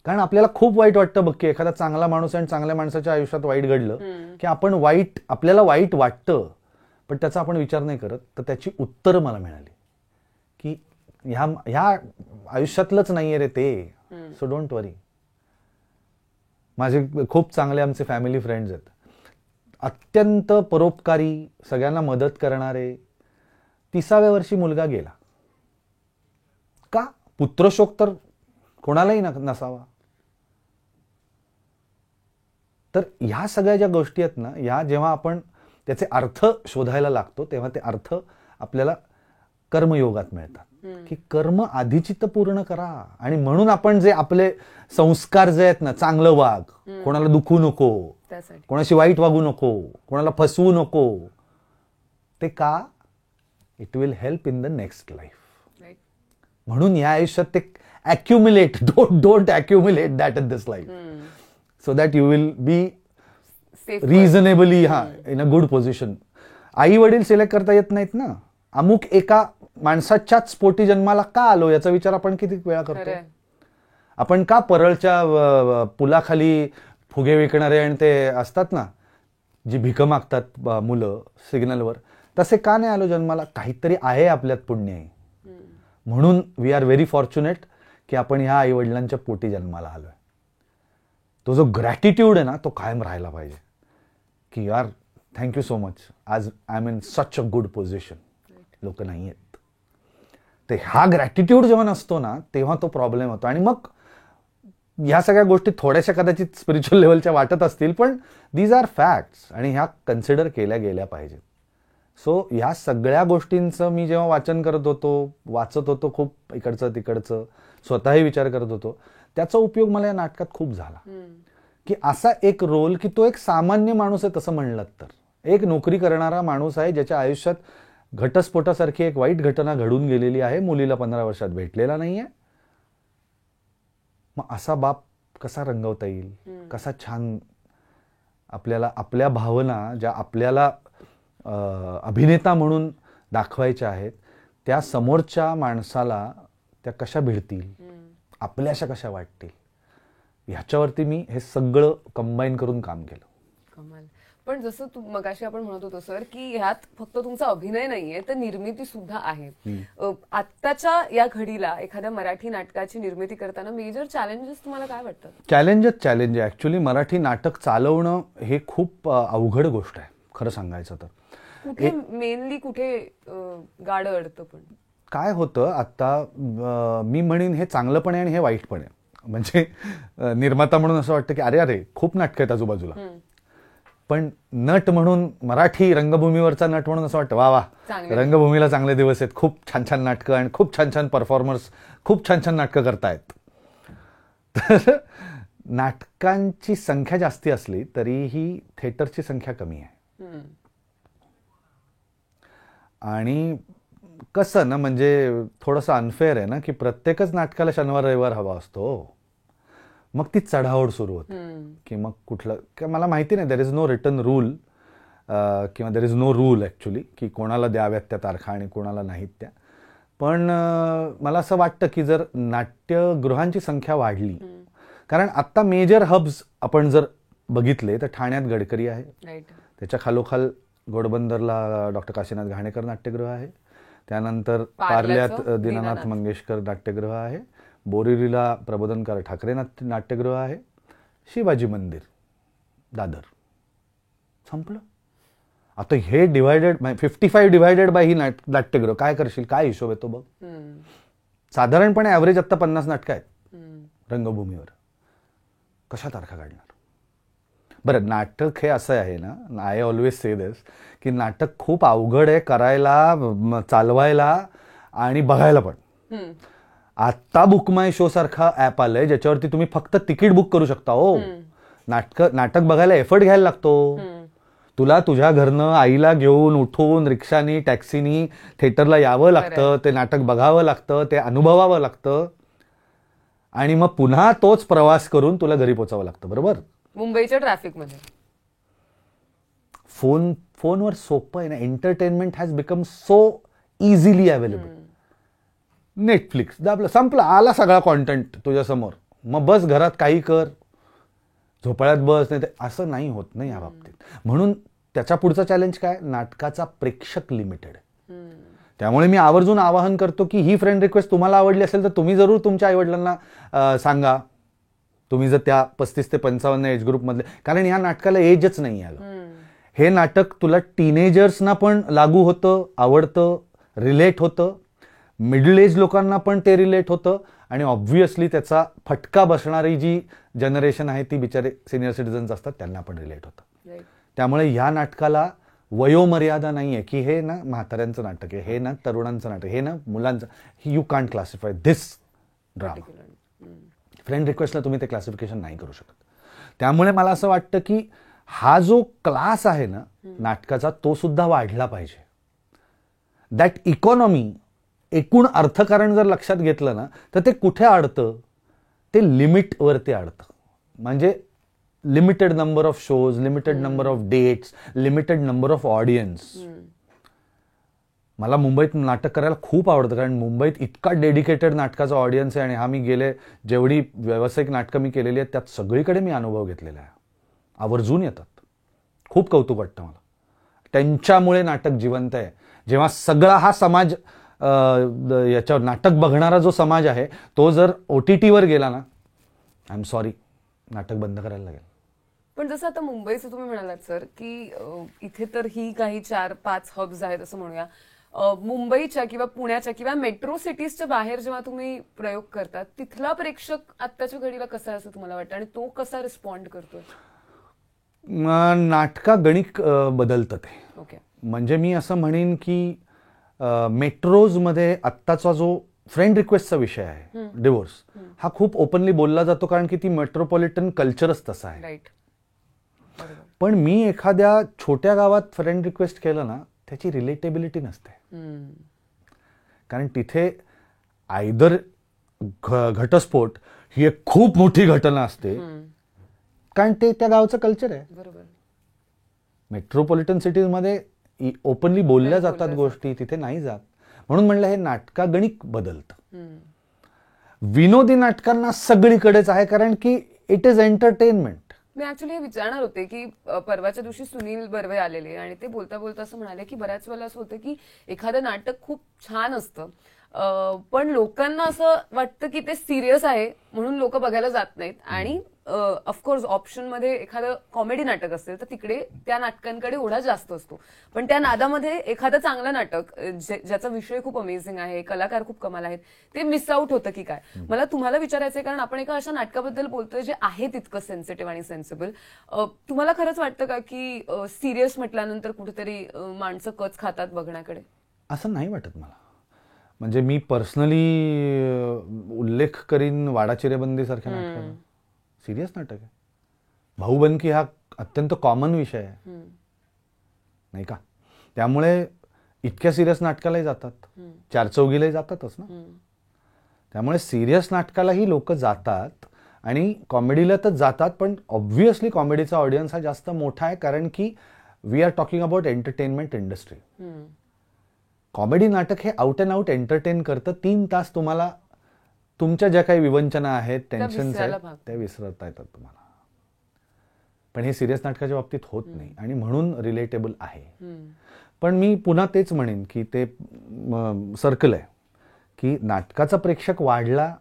कारण आपल्याला खूप वाईट वाटतं बघ की एखादा चांगला माणूस आहे आणि चांगल्या माणसाच्या आयुष्यात वाईट घडलं की आपल्याला वाईट वाटतं, पण त्याचा आपण विचार नाही करत. तर त्याची उत्तरं मला मिळाली की ह्या आयुष्यातलंच नाहीये रे ते, सो डोंट वरी. माझे खूप चांगले आमचे फॅमिली फ्रेंड्स आहेत, अत्यंत परोपकारी, सगळ्यांना मदत करणारे. 30व्या वर्षी मुलगा गेला. का? पुत्रशोक तर कोणालाही नसावा. तर ह्या सगळ्या ज्या गोष्टी आहेत ना, ह्या जेव्हा आपण त्याचे अर्थ शोधायला लागतो तेव्हा ते अर्थ आपल्याला कर्मयोगात मिळतात. की कर्म आधीची तर पूर्ण करा. आणि म्हणून आपण जे आपले संस्कार जे आहेत ना, चांगलं वाग, कोणाला दुखू नको, कोणाशी वाईट वागू नको, कोणाला फसवू नको, ते का? It will help in the next life. म्हणून या आयुष्यात ते accumulate, don't accumulate that in this life, so that you will be reasonably in a good position. आई वडील सिलेक्ट करता येत नाहीत ना. अमुक एका माणसाच्याच पोटी जन्माला का आलो याचा विचार आपण किती वेळा करतो. आपण का परळच्या पुलाखाली फुगे विकणारे आणि ते असतात ना जी भीक मागतात मुलं सिग्नलवर, तसे का नाही आलो जन्माला? काहीतरी आहे आपल्यात पुण्य आहे. म्हणून वी आर व्हेरी फॉर्च्युनेट की आपण ह्या आई वडिलांच्या पोटी जन्माला आलोय. तो जो ग्रॅटिट्यूड आहे ना तो कायम राहायला पाहिजे की यार थँक्यू सो मच, आज I am in such a good position. लोक नाही आहेत. ते हा ग्रॅटिट्यूड जेव्हा नसतो ना तेव्हा तो प्रॉब्लेम होतो. आणि मग ह्या सगळ्या गोष्टी थोड्याशा कदाचित स्पिरिच्युअल लेवलच्या वाटत असतील, पण दीज आर फॅक्ट्स आणि ह्या कन्सिडर केल्या गेल्या पाहिजेत. सो ह्या सगळ्या गोष्टींचं मी जेव्हा वाचन करत होतो, वाचत होतो, खूप इकडचं तिकडचं स्वतःही विचार करत होतो, त्याचा उपयोग मला या नाटकात खूप झाला. की असा एक रोल की तो एक सामान्य माणूस आहे तसं म्हणलं तर, एक नोकरी करणारा माणूस आहे ज्याच्या आयुष्यात घटस्फोटासारखी एक वाईट घटना घडून गेलेली आहे, मुलीला 15 वर्षात भेटलेला नाहीये. मग असा बाप कसा रंगवता येईल, कसा छान आपल्याला आपल्या भावना ज्या आपल्याला अभिनेता म्हणून दाखवायच्या आहेत त्या समोरच्या माणसाला त्या कशा भिडतील, आपल्याशा कशा वाटतील, ह्याच्यावरती मी हे सगळं कंबाईन करून काम केलं. कमाल. पण जसं मगाशी आपण म्हणत होतो सर की ह्यात फक्त तुमचा अभिनय नाहीये तर निर्मिती सुद्धा आहे. आत्ताच्या या घडीला एखाद्या मराठी नाटकाची निर्मिती करताना मेजर चॅलेंजेस तुम्हाला काय वाटतात? चॅलेंज ऍक्च्युली मराठी नाटक चालवणं हे खूप अवघड गोष्ट आहे खरं सांगायचं तर. कुठे मेनली कुठे गाडं अडतं? पण काय होतं आता मी म्हणेन हे चांगलं पण आहे आणि हे वाईट पण आहे. म्हणजे निर्माता म्हणून असं वाटतं की अरे अरे खूप नाटकं आहेत आजूबाजूला, पण नट म्हणून, मराठी रंगभूमीवरचा नट म्हणून असं वाटतं वा वा, रंगभूमीला चांगले दिवस आहेत, खूप छान छान नाटकं आणि खूप छान छान परफॉर्मर्स, खूप छान छान नाटकं करतायत. तर नाटकांची संख्या जास्ती असली तरीही थिएटरची संख्या कमी आहे. आणि कसं ना, म्हणजे थोडंसं अनफेअर आहे ना की प्रत्येकच नाटकाला शनिवार रविवार हवा असतो. मग ती चढाओढ सुरू होते की मग कुठलं, मला माहिती नाही, there is no written rule किंवा there is no rule actually की कोणाला द्याव्यात त्या तारखा आणि कोणाला नाहीत त्या. पण मला असं वाटतं की जर नाट्यगृहांची संख्या वाढली, कारण आत्ता मेजर हब्स आपण जर बघितले तर ठाण्यात गडकरी आहे, त्याच्या खालोखाल घोडबंदरला डॉक्टर काशीनाथ घाणेकर नाट्यगृह आहे, त्यानंतर पार्ल्यात दीनानाथ मंगेशकर नाट्यगृह आहे, बोरिवलीला प्रबोधनकार ठाकरे नाट्यगृह आहे, शिवाजी मंदिर दादर, संपलं. आता हे डिवायडेड 55 डिवायडेड बाय ही नाट्यगृह, काय करशील, काय हिशोब येतो बघ. साधारणपणे ॲव्हरेज आत्ता 50 नाटकं आहेत रंगभूमीवर, कशा तारखा काढणार. बरं, नाटक हे असं आहे ना, आय ऑलवेज से दिस, की नाटक खूप अवघड आहे करायला, चालवायला आणि बघायला पण. आत्ता बुक माय शो सारखा ऍप आलंय ज्याच्यावरती तुम्ही फक्त तिकीट बुक करू शकता. हो, नाटक बघायला एफर्ट घ्यायला लागतो. तुला तुझ्या घरनं आईला घेऊन उठून रिक्षानी टॅक्सीनी थिएटरला यावं लागतं, ते नाटक बघावं लागतं, ते अनुभवावं लागतं आणि मग पुन्हा तोच प्रवास करून तुला घरी पोचावं लागतं. बरोबर, मुंबईच्या ट्रॅफिकमध्ये. फोनवर सोपं आहे ना, entertainment has become so easily available. Netflix दाबलं, संपला, आला सगळा कॉन्टेंट तुझ्या समोर, मग बस घरात काही कर, झोपाळ्यात बस. नाही असं नाही होत नाही या बाबतीत. म्हणून त्याच्या पुढचा चॅलेंज काय, नाटकाचा प्रेक्षक लिमिटेड. त्यामुळे मी आवर्जून आवाहन करतो की ही फ्रेंड रिक्वेस्ट तुम्हाला आवडली असेल तर तुम्ही जरूर तुमच्या आईवडिलांना सांगा, तुम्ही जर त्या 35 ते 55 एज ग्रुपमधले, कारण या नाटकाला एजच नाही आलं. हे नाटक तुला टीनेजर्सना पण लागू होतं, आवडतं, रिलेट होतं, मिडल एज लोकांना पण ते रिलेट होतं आणि ऑब्व्हियसली त्याचा फटका बसणारी जी जनरेशन आहे ती बिचारे सिनियर सिटीजन्स असतात त्यांना पण रिलेट होतं. त्यामुळे ह्या नाटकाला वयोमर्यादा नाही आहे की हे ना म्हाताऱ्यांचं नाटक आहे, हे ना तरुणांचं नाटक, हे ना मुलांचं. You can't classify this drama. Friend रिक्वेस्टला तुम्ही ते क्लासिफिकेशन नाही करू शकत. त्यामुळे मला असं वाटतं की हा जो क्लास आहे ना नाटकाचा, तो सुद्धा वाढला पाहिजे. दॅट इकॉनॉमी, एकूण अर्थकारण जर लक्षात घेतलं ना तर ते कुठे अडतं, ते लिमिटवरती अडतं. म्हणजे limited number of shows, limited number of dates, limited number of audience. मला मुंबईत नाटक करायला खूप आवडतं, कारण मुंबईत इतका डेडिकेटेड नाटकाचा ऑडियन्स आहे आणि हा मी जेवढी व्यावसायिक नाटकं मी केलेली आहेत त्यात सगळीकडे मी अनुभव घेतलेला आहे. आवर्जून येतात, खूप कौतुक वाटतं मला. त्यांच्यामुळे नाटक जिवंत आहे. जेव्हा सगळा हा समाज याच्यावर नाटक बघणारा जो समाज आहे तो जर OTTवर गेला ना, आय एम सॉरी, नाटक बंद करायला लागेल. पण जसं आता मुंबईचं तुम्ही म्हणालात सर की इथे तर ही काही 4-5 हब्स आहेत असं म्हणूया, मुंबईच्या किंवा पुण्याच्या किंवा मेट्रो सिटीजच्या बाहेर जेव्हा तुम्ही प्रयोग करतात तिथला प्रेक्षक आत्ताच्या घडीला कसा असं तुम्हाला वाटतं आणि तो कसा रिस्पॉन्ड करतोय? नाटका गणिक बदलतं ते. ओके, म्हणजे मी असं म्हणेन की मेट्रोजमध्ये आत्ताचा जो फ्रेंड रिक्वेस्टचा विषय आहे, डिवोर्स, हा खूप ओपनली बोलला जातो कारण की ती मेट्रोपॉलिटन कल्चरच तसं आहे. राईट. पण मी एखाद्या छोट्या गावात फ्रेंड रिक्वेस्ट केलं ना त्याची रिलेटेबिलिटी नसते. कारण तिथे आयदर घटस्फोट ही एक खूप मोठी घटना असते, कारण ते त्या गावचं कल्चर आहे. बरोबर. मेट्रोपॉलिटन सिटीजमध्ये ओपनली बोलल्या जातात गोष्टी, तिथे नाही जात. म्हणून म्हणलं हे नाटकागणिक बदलतं. विनोदी नाटकांना सगळीकडेच आहे कारण की it is entertainment. Me actually हे विचारणार होते की परवाच्या दिवशी सुनील बर्वे आलेले आणि ते बोलता बोलता असं म्हणाले की बऱ्याच वेळेला असं होतं की एखादं नाटक खूप छान असतं पण लोकांना असं वाटतं की ते सिरियस आहे म्हणून लोक बघायला जात नाहीत. आणि ऑफकोर्स ऑप्शनमध्ये एखादं कॉमेडी नाटक असेल तर तिकडे त्या नाटकांकडे ओढा जास्त असतो. पण त्या नादामध्ये एखादं चांगलं नाटक ज्याचा विषय खूप अमेझिंग आहे, कलाकार खूप कमाल आहेत, ते मिस आउट होतं की काय. मला तुम्हाला विचारायचंय, कारण आपण एका अशा नाटकाबद्दल बोलतोय जे आहे तितकं सेन्सिटिव्ह आणि सेन्सिबल. तुम्हाला खरंच वाटतं का की सिरियस म्हटल्यानंतर कुठेतरी माणसं कच खातात बघण्याकडे? असं नाही वाटत मला. म्हणजे मी पर्सनली उल्लेख करीन वाडा चिरेबंदी सारख्या नाटकाचा. सिरियस नाटक आहे. भाऊबंदकी हा अत्यंत कॉमन विषय आहे, नाही का? त्यामुळे इतक्या सिरियस नाटकालाही जातात, चारचौघीलाही जातातच ना. त्यामुळे सिरियस नाटकालाही लोक जातात आणि कॉमेडीला तर जातात, पण ऑब्व्हियसली कॉमेडीचा ऑडियन्स हा जास्त मोठा आहे, कारण की we are talking about entertainment industry. Comedy नाटक हे आउट अँड आउट एंटरटेन करतं. 3 तास तुम्हाला तुमच्या ज्या काही विवंचना आहेत, टेन्शन्स आहेत, त्या विसरता येतात तुम्हाला. पण हे सिरियस नाटकाच्या बाबतीत होत नाही आणि म्हणून रिलेटेबल आहे. पण मी पुन्हा तेच म्हणेन की ते सर्कल आहे की नाटकाचा प्रेक्षक वाढला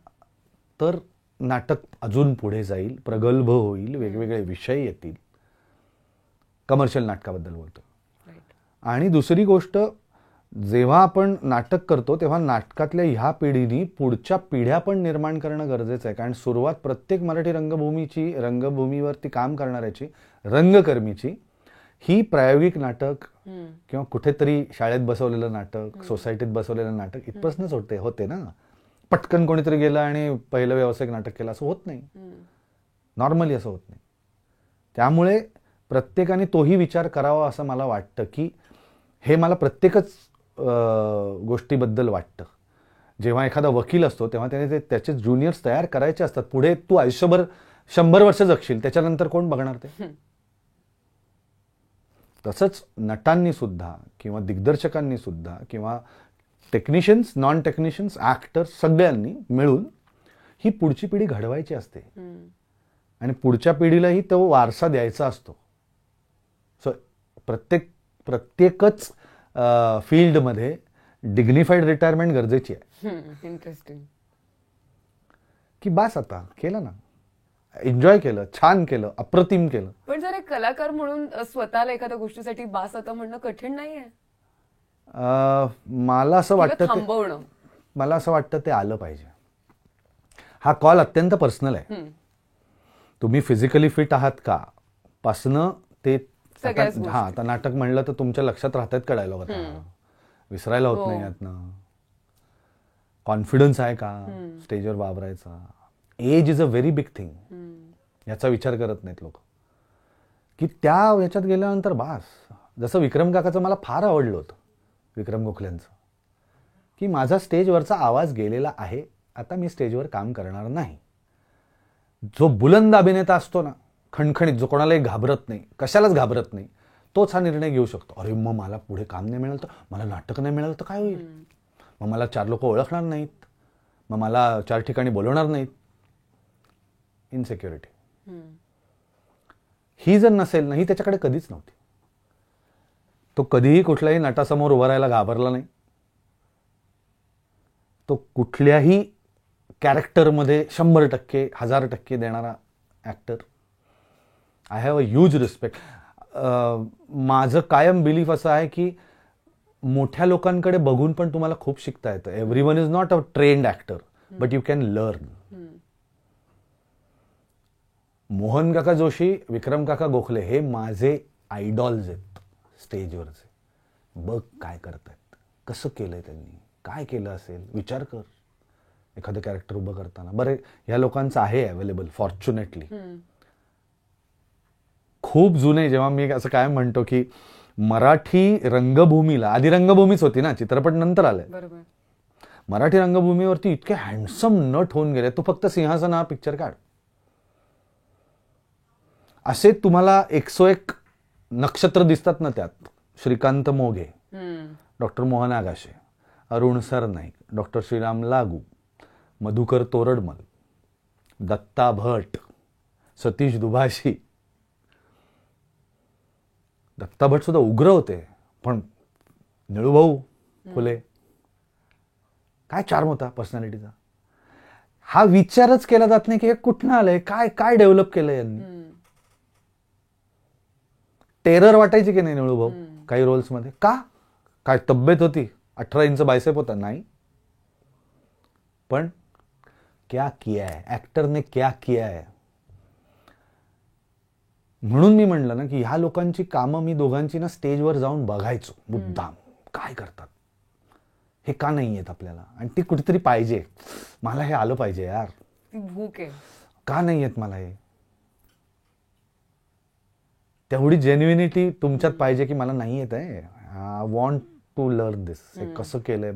तर नाटक अजून पुढे जाईल, प्रगल्भ होईल, वेगवेगळे विषय येतील. कमर्शियल नाटकाबद्दल बोलतो. आणि दुसरी गोष्ट, जेव्हा आपण नाटक करतो तेव्हा नाटकातल्या ह्या पिढीनी पुढच्या पिढ्या पण निर्माण करणं गरजेचं आहे. कारण सुरुवात प्रत्येक मराठी रंगभूमीवरती काम करणाऱ्याची, रंगकर्मीची, ही प्रायोगिक नाटक किंवा कुठेतरी शाळेत बसवलेलं नाटक, सोसायटीत बसवलेलं नाटक इथपासूनच होते ना. पटकन कोणीतरी गेलं आणि पहिलं व्यावसायिक नाटक केलं असं होत नाही. नॉर्मली असं होत नाही. त्यामुळे प्रत्येकाने तोही विचार करावा असं मला वाटतं की हे मला प्रत्येकच गोष्टीबद्दल वाटतं. जेव्हा एखादा वकील असतो तेव्हा त्याने त्याचे ज्युनियर्स तयार करायचे असतात. पुढे तू आयुष्यभर 100 वर्ष जगशील, त्याच्यानंतर कोण बघणार ते? तसंच नटांनी सुद्धा किंवा दिग्दर्शकांनी सुद्धा किंवा टेक्निशियन्स, नॉन टेक्निशियन्स, ऍक्टर्स, सगळ्यांनी मिळून ही पुढची पिढी घडवायची असते आणि पुढच्या पिढीलाही तो वारसा द्यायचा असतो. सो प्रत्येकच फील्डमध्ये डिग्निफाईड रिटायरमेंट गरजेची आहे. इंटरेस्टिंग. की बास आता केलं ना, एन्जॉय केलं, छान केलं, अप्रतिम केलं. पण जर एक कलाकार म्हणून स्वतःला एखाद्या गोष्टीसाठी बास आता म्हणणं कठीण नाहीये? मला असं वाटतं ते आलं पाहिजे. हा कॉल अत्यंत पर्सनल आहे. तुम्ही फिजिकली फिट आहात का पासनं ते, आता नाटक म्हणलं तर तुमच्या लक्षात राहतात का डायलॉग, आता विसरायला होत नाही यातनं. कॉन्फिडन्स आहे का स्टेजवर वावरायचा. Age is a very big thing. याचा विचार करत नाहीत लोक की त्या ह्याच्यात गेल्यानंतर बास. जसं विक्रम काकाचं मला फार आवडलं होतं, विक्रम गोखल्यांचं, की माझा स्टेजवरचा आवाज गेलेला आहे, आता मी स्टेजवर काम करणार नाही. जो बुलंद अभिनेता असतो ना, खणखणीत, जो कोणालाही घाबरत नाही, कशालाच घाबरत नाही, तोच हा निर्णय घेऊ शकतो. अरे मग मला पुढे काम नाही मिळालं तर, मला नाटक नाही मिळालं तर काय होईल, मग मला 4 लोक ओळखणार नाहीत, मग मला 4 ठिकाणी बोलवणार नाहीत. इनसिक्युरिटी ही जर नसेल ना, ही त्याच्याकडे कधीच नव्हती. तो कधीही कुठल्याही नटासमोर उभं राहायला घाबरला नाही. तो कुठल्याही कॅरेक्टरमध्ये 100%, 1000% देणारा actor. I have a huge respect. माझं कायम बिलीफ असं आहे की मोठ्या लोकांकडे बघून पण तुम्हाला खूप शिकता येतं. Everyone is not a trained actor, but you can learn. Mohan काका जोशी, विक्रम काका गोखले हे माझे आयडॉल्स आहेत स्टेजवरचे. बघ काय करतायत, कसं केलंय त्यांनी, काय केलं असेल, विचार कर एखादं कॅरेक्टर उभं करताना. बरं, ह्या लोकांचं आहे अवेलेबल फॉर्च्युनेटली. खूप जुने, जेव्हा मी असं काय म्हणतो की मराठी रंगभूमीला, आधी रंगभूमीच होती ना, चित्रपट नंतर आलाय. मराठी रंगभूमीवरती इतके हँडसम नट होऊन गेले. तो फक्त सिंहासन हा पिक्चर काढ, असे तुम्हाला 101 नक्षत्र दिसतात ना त्यात. श्रीकांत मोघे, डॉक्टर मोहन आगाशे, अरुण सरनाईक, डॉक्टर श्रीराम लागू, मधुकर तोरडमल, दत्ता भट, सतीश दुभाषी. दत्ता भट सुद्धा उग्र होते, पण निळूभाऊ फुले, काय चार्म होता पर्सनॅलिटीचा? हा विचारच केला जात नाही की हे कुठनं आलंय, काय काय डेव्हलप केलंय यांनी. टेरर वाटायची की नाही निळूभाऊ काही रोल्समध्ये? का? काय तब्येत होती, 18 इंच बायसेप होता? नाही, पण क्या किया है ऍक्टर ने, क्या किया है. म्हणून मी म्हणलं ना की ह्या लोकांची कामं मी दोघांची ना स्टेजवर जाऊन बघायचो मुद्दाम, काय करतात, हे का नाही येत आपल्याला, आणि ती कुठेतरी पाहिजे, मला हे आलं पाहिजे यार, ती भूक आहे, का नाही येत मला हे. तेवढी जेन्युइनिटी तुमच्यात पाहिजे की मला नाही येत आहे, आय वॉन्ट टू लर्न दिस, हे कसं केलंय.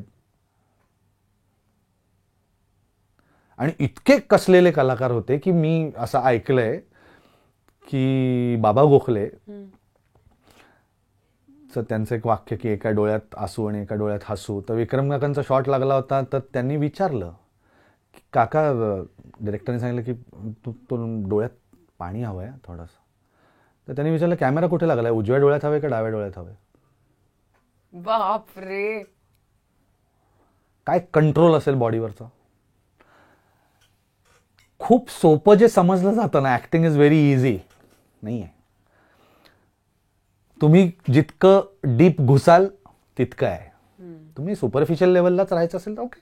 आणि इतके कसलेले कलाकार होते की मी असं ऐकलंय की बाबा गोखले त्यांचं एक वाक्य की एका डोळ्यात आसू आणि एका डोळ्यात हसू. तर विक्रम काकांचा शॉट लागला होता, तर त्यांनी विचारलं की काका, डिरेक्टरने सांगितलं की तू डोळ्यात पाणी हवंय थोडंसं. तर त्यांनी विचारलं कॅमेरा कुठे लागलाय, उजव्या डोळ्यात हवे का डाव्या डोळ्यात हवे? बापरे, काय कंट्रोल असेल बॉडीवरचा. खूप सोपं जे समजलं जातं ना, ऍक्टिंग इज व्हेरी इझी, नाहीये. तुम्ही जितकं डीप घुसाल तितकं आहे. तुम्ही सुपरफिशियल लेवललाच राहायचं असेल तर ओके.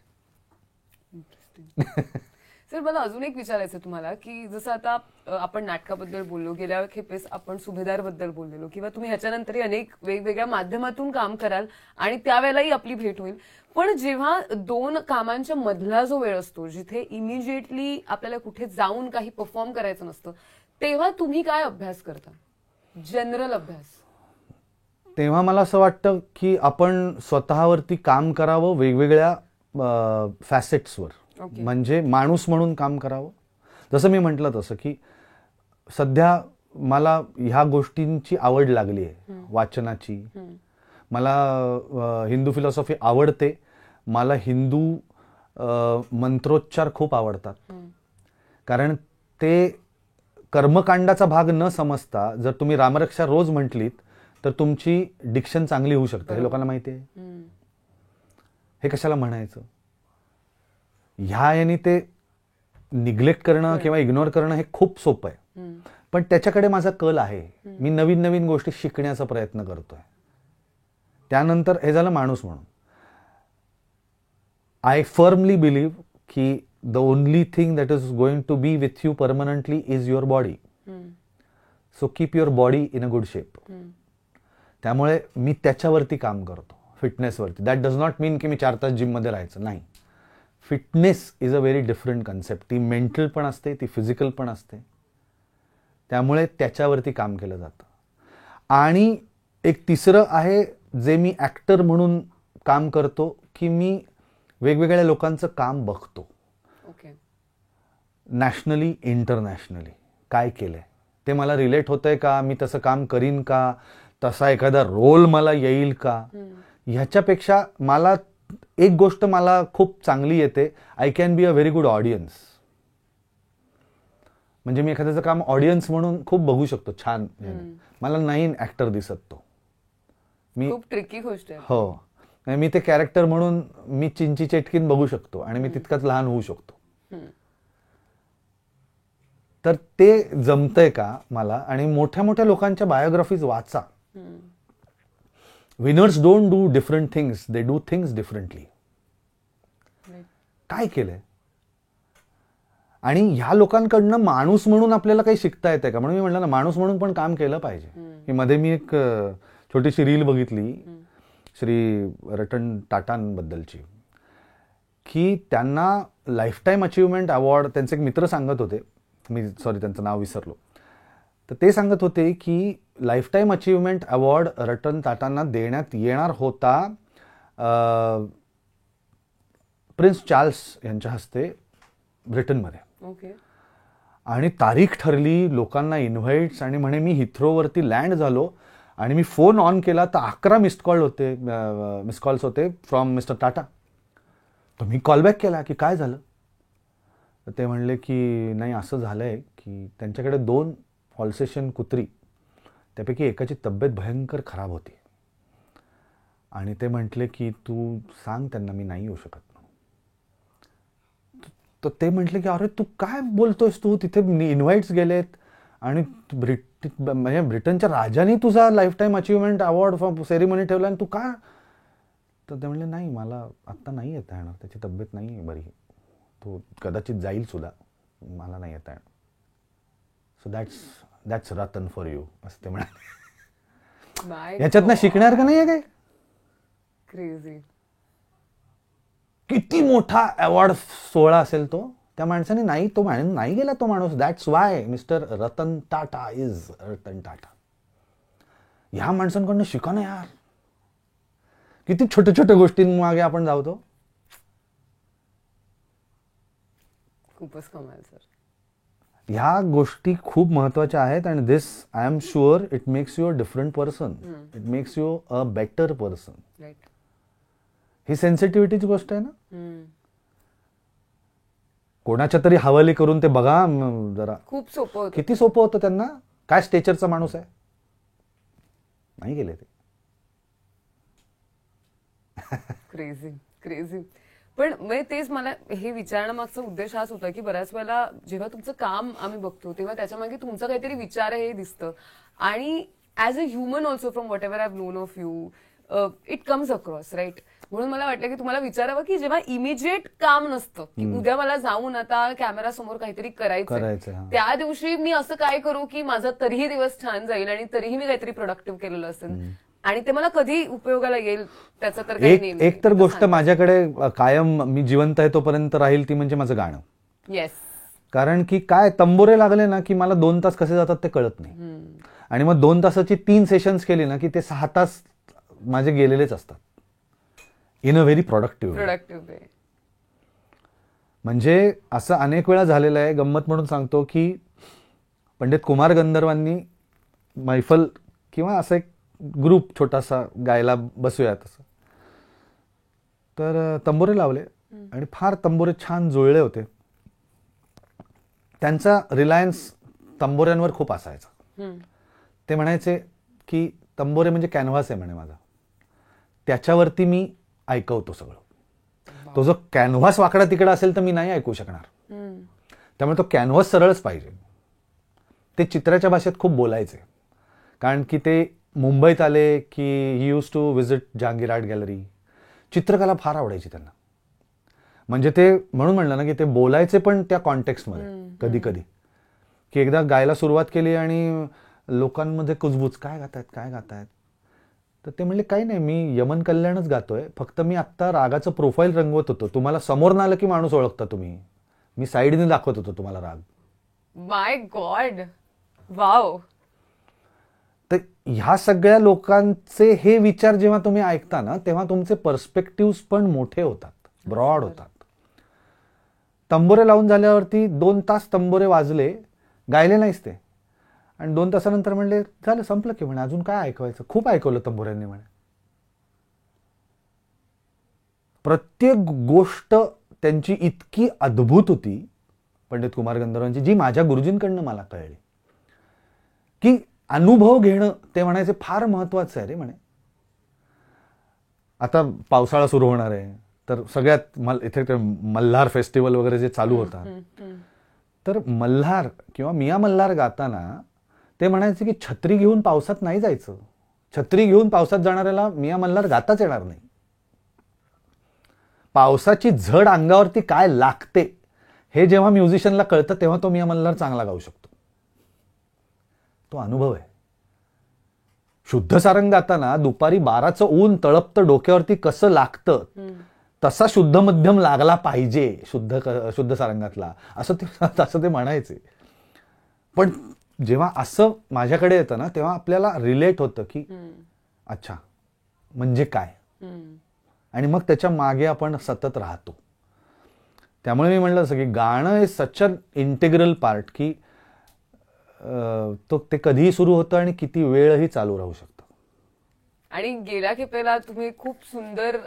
सर मला अजून एक विचारायचं तुम्हाला की जसं आता आपण नाटकाबद्दल बोललो, गेल्या खेपेस आपण सुभेदार बद्दल बोललेलो, किंवा तुम्ही ह्याच्यानंतरही अनेक वेगवेगळ्या माध्यमातून काम कराल आणि त्यावेळेलाही आपली भेट होईल. पण जेव्हा दोन कामांच्या मधला जो वेळ असतो, जिथे इमिजिएटली आपल्याला कुठे जाऊन काही परफॉर्म करायचं नसतं, तेव्हा तुम्ही काय अभ्यास करता, जनरल अभ्यास? तेव्हा मला असं वाटतं की आपण स्वतःवरती काम करावं, वेगवेगळ्या फॅसेट्सवर. म्हणजे माणूस म्हणून काम करावं. जसं मी म्हटलं तसं की सध्या मला ह्या गोष्टींची आवड लागली आहे, वाचनाची. मला हिंदू फिलॉसॉफी आवडते, मला हिंदू मंत्रोच्चार खूप आवडतात. कारण ते कर्मकांडाचा भाग न समजता जर तुम्ही रामरक्षा रोज म्हटलीत तर तुमची डिक्शन चांगली होऊ शकते, हे लोकांना माहिती आहे. हे कशाला म्हणायचं, ह्या याने ते निग्लेक्ट करणं किंवा इग्नोर करणं हे खूप सोपं आहे. पण त्याच्याकडे माझा कल आहे, मी नवीन नवीन गोष्टी शिकण्याचा प्रयत्न करतोय. त्यानंतर हे झालं माणूस म्हणून. आय फर्मली बिलीव्ह की the only thing that is going to be with you permanently is your body. So keep your body in a good shape. त्यामुळे मी त्याच्यावरती काम करतो, फिटनेसवरती. दॅट डज नॉट मीन की मी 4 तास जिममध्ये राहायचं, नाही. Fitness is a very different concept. ती मेंटल पण असते, ती फिजिकल पण असते. त्यामुळे त्याच्यावरती काम केलं जातं. आणि एक तिसरं आहे जे मी ॲक्टर म्हणून काम करतो, की मी वेगवेगळ्या लोकांचं काम बघतो. नॅशनली, इंटरनॅशनली काय केलंय, ते मला रिलेट होतंय का, मी तसं काम करीन का, तसा एखादा रोल मला येईल का. ह्याच्यापेक्षा मला एक गोष्ट मला खूप चांगली येते, I can be a very good audience. म्हणजे मी एखाद्याचं काम ऑडियन्स म्हणून खूप बघू शकतो छान. मला नाही ऍक्टर दिसत तो. मी खूप ट्रिकी गोष्ट आहे. हो, मी ते कॅरेक्टर म्हणून मी चिंची चेटकीन बघू शकतो आणि मी तितकाच लहान होऊ शकतो. तर ते जमतंय का मला. आणि मोठ्या मोठ्या लोकांच्या बायोग्राफीज वाचा. Winners don't do different things, they do things differently. काय केलंय. आणि ह्या लोकांकडनं माणूस म्हणून आपल्याला काही शिकता येतंय का, म्हणून मी म्हटलं ना, माणूस म्हणून पण काम केलं पाहिजे. की मध्ये मी एक छोटीशी रील बघितली श्री रतन टाटांबद्दलची, की त्यांना लाईफटाईम अचीवमेंट अवॉर्ड, त्यांचे एक मित्र सांगत होते, मी त्यांचं नाव विसरलो, तर ते सांगत होते की लाईफटाईम अचीवमेंट अवॉर्ड रतन टाटांना देण्यात येणार होता प्रिन्स चार्ल्स यांच्या हस्ते ब्रिटनमध्ये. आणि तारीख ठरली, लोकांना इन्व्हाइट्स, आणि म्हणे मी हिथ्रोवरती लँड झालो आणि मी फोन ऑन केला तर 11 मिस्ड कॉल्स होते फ्रॉम मिस्टर टाटा. तर मी कॉलबॅक केला की काय झालं. तर ते म्हणले की नाही, असं झालंय की त्यांच्याकडे 2 ऑल्सेशन कुत्री, त्यापैकी एकाची तब्येत भयंकर खराब होती. आणि ते म्हटले की तू सांग त्यांना मी नाही येऊ शकत. तर ते म्हटले की अरे तू काय बोलतोयस, तू तिथे इन्व्हाइट्स गेलेत आणि म्हणजे ब्रिटनच्या राजाने तुझा life time achievement award ceremony ठेवला आणि तू का. तर ते म्हणले नाही मला आत्ता नाही येता येणार, त्याची तब्येत नाही आहे बरी, तो कदाचित जाईल सुद्धा, मला नाही येता येणार. So that's Ratan for you असं ते म्हणाले. याच्यातनं शिकणार का नाही आहे काय. क्रेझी. किती मोठा अवॉर्ड सोहळा असेल तो, त्या माणसाने नाही गेला तो माणूस. That's why mister Ratan Tata is Ratan Tata. ह्या माणसांकडनं शिका ना यार. किती छोट्या छोट्या गोष्टींमागे आपण धावतो. खूपच कमाल सर. ह्या गोष्टी खूप महत्वाच्या आहेत आणि this I am sure it makes you a different person, it makes you a better person. Right. ही सेन्सिटिव्हिटीची गोष्ट आहे ना. कोणाच्या तरी हवाली करून ते बघा जरा. खूप सोपं होतं. किती सोपं होतं त्यांना. काय स्टेचरचा माणूस आहे, नाही गेले ते. Crazy crazy. पण तेच मला हे विचारण्यामागचा उद्देश हाच होता की बऱ्याच वेळेला जेव्हा तुमचं काम आम्ही बघतो तेव्हा त्याच्यामागे तुमचा काहीतरी विचार आहे हे दिसतं. आणि as a human also from whatever I have known of you it comes across right. म्हणून मला वाटलं की तुम्हाला विचारावं की जेव्हा इमिजिएट काम नसतं की उद्या मला जाऊन आता कॅमेरा समोर काहीतरी करायचं, त्या दिवशी मी असं काय करू की माझा तरीही दिवस छान जाईल आणि तरीही मी काहीतरी प्रोडक्टिव्ह केलेलं असेल आणि ते मला कधी उपयोगाला येईल त्याचा तर काही नेहमी. एक तर गोष्ट माझ्याकडे कायम मी जिवंत आहे तोपर्यंत राहील ती म्हणजे माझं गाणं. येस. कारण की काय तंबोरे लागले ना की मला 2 तास कसे जातात ते कळत नाही. आणि मग 2 तासाची 3 सेशन्स केली ना की ते 6 तास माझे गेलेलेच असतात इन अ व्हेरी प्रोडक्टिव्ह वे. म्हणजे असं अनेक वेळा झालेलं आहे. गंमत म्हणून सांगतो की पंडित कुमार गंधर्वांनी मैफल किंवा असं एक ग्रुप छोटासा गायला बसूया तसं, तर तंबोरे लावले आणि फार तंबोरे छान जुळले होते. त्यांचा रिलायन्स तंबोऱ्यांवर खूप असायचा. ते म्हणायचे की तंबोरे म्हणजे कॅनव्हास आहे म्हणे माझा, त्याच्यावरती मी ऐकवतो सगळं. तो जो कॅनव्हास वाकडा तिकडा असेल तर मी नाही ऐकू शकणार. त्यामुळे तो कॅनव्हास सरळच पाहिजे. ते चित्राच्या भाषेत खूप बोलायचे. कारण की ते मुंबईत आले की he used to visit Jahangir art gallery. चित्रकला फार आवडायची त्यांना. म्हणजे ते म्हणून म्हणलं ना की ते बोलायचे पण त्या कॉन्टेक्स्टमध्ये कधी कधी. की एकदा गायला सुरुवात केली आणि लोकांमध्ये कुजबूज काय गातायत. तर ते म्हणले काही नाही, मी यमन कल्याणच गातोय, फक्त मी आत्ता रागाचं प्रोफाईल रंगवत होतो. तुम्हाला समोर ना आलं की माणूस ओळखता तुम्ही, मी साईडने दाखवत होतो तुम्हाला राग. माय गॉड. वाव. तर ह्या सगळ्या लोकांचे हे विचार जेव्हा तुम्ही ऐकता ना तेव्हा तुमचे पर्स्पेक्टिव्ह पण मोठे होतात, ब्रॉड होतात. तंबोरे लावून झाल्यावरती 2 तास तंबोरे वाजले, गायले नाहीच ते. आणि 2 तासानंतर म्हणले झालं संपलं की म्हणे, अजून काय ऐकवायचं, खूप ऐकवलं तंबोऱ्यांनी म्हणे. प्रत्येक गोष्ट त्यांची इतकी अद्भुत होती पंडित कुमार गंधर्वांची, जी माझ्या गुरुजींकडनं मला कळली. की अनुभव घेणं ते म्हणायचे फार महत्वाचं आहे रे म्हणे. आता पावसाळा सुरू होणार आहे तर सगळ्यात इथे मल्हार फेस्टिवल वगैरे जे चालू होता, तर मल्हार किंवा मिया मल्हार गाताना ते म्हणायचे की छत्री घेऊन पावसात नाही जायचं. छत्री घेऊन पावसात जाणाऱ्याला मिया मल्हार गाताच येणार नाही. पावसाची झड अंगावरती काय लागते हे जेव्हा म्युझिशियनला कळतं तेव्हा तो मिया मल्हार चांगला गाऊ शकतो. तो अनुभव आहे. शुद्ध सारंग गाताना दुपारी 12चं ऊन तळपतं डोक्यावरती कसं लागतं तसा शुद्ध मध्यम लागला पाहिजे शुद्ध सारंगातला, असं ते म्हणायचे. पण जेव्हा असं माझ्याकडे येतं ना तेव्हा आपल्याला रिलेट होतं की अच्छा म्हणजे काय, आणि मग त्याच्या मागे आपण सतत राहतो. त्यामुळे मी म्हणलं असं की गाणं is such an integral part की ते कधीही सुरू होतं आणि किती वेळही चालू राहू शकतं. आणि गेल्या खेपेला तुम्ही खूप सुंदर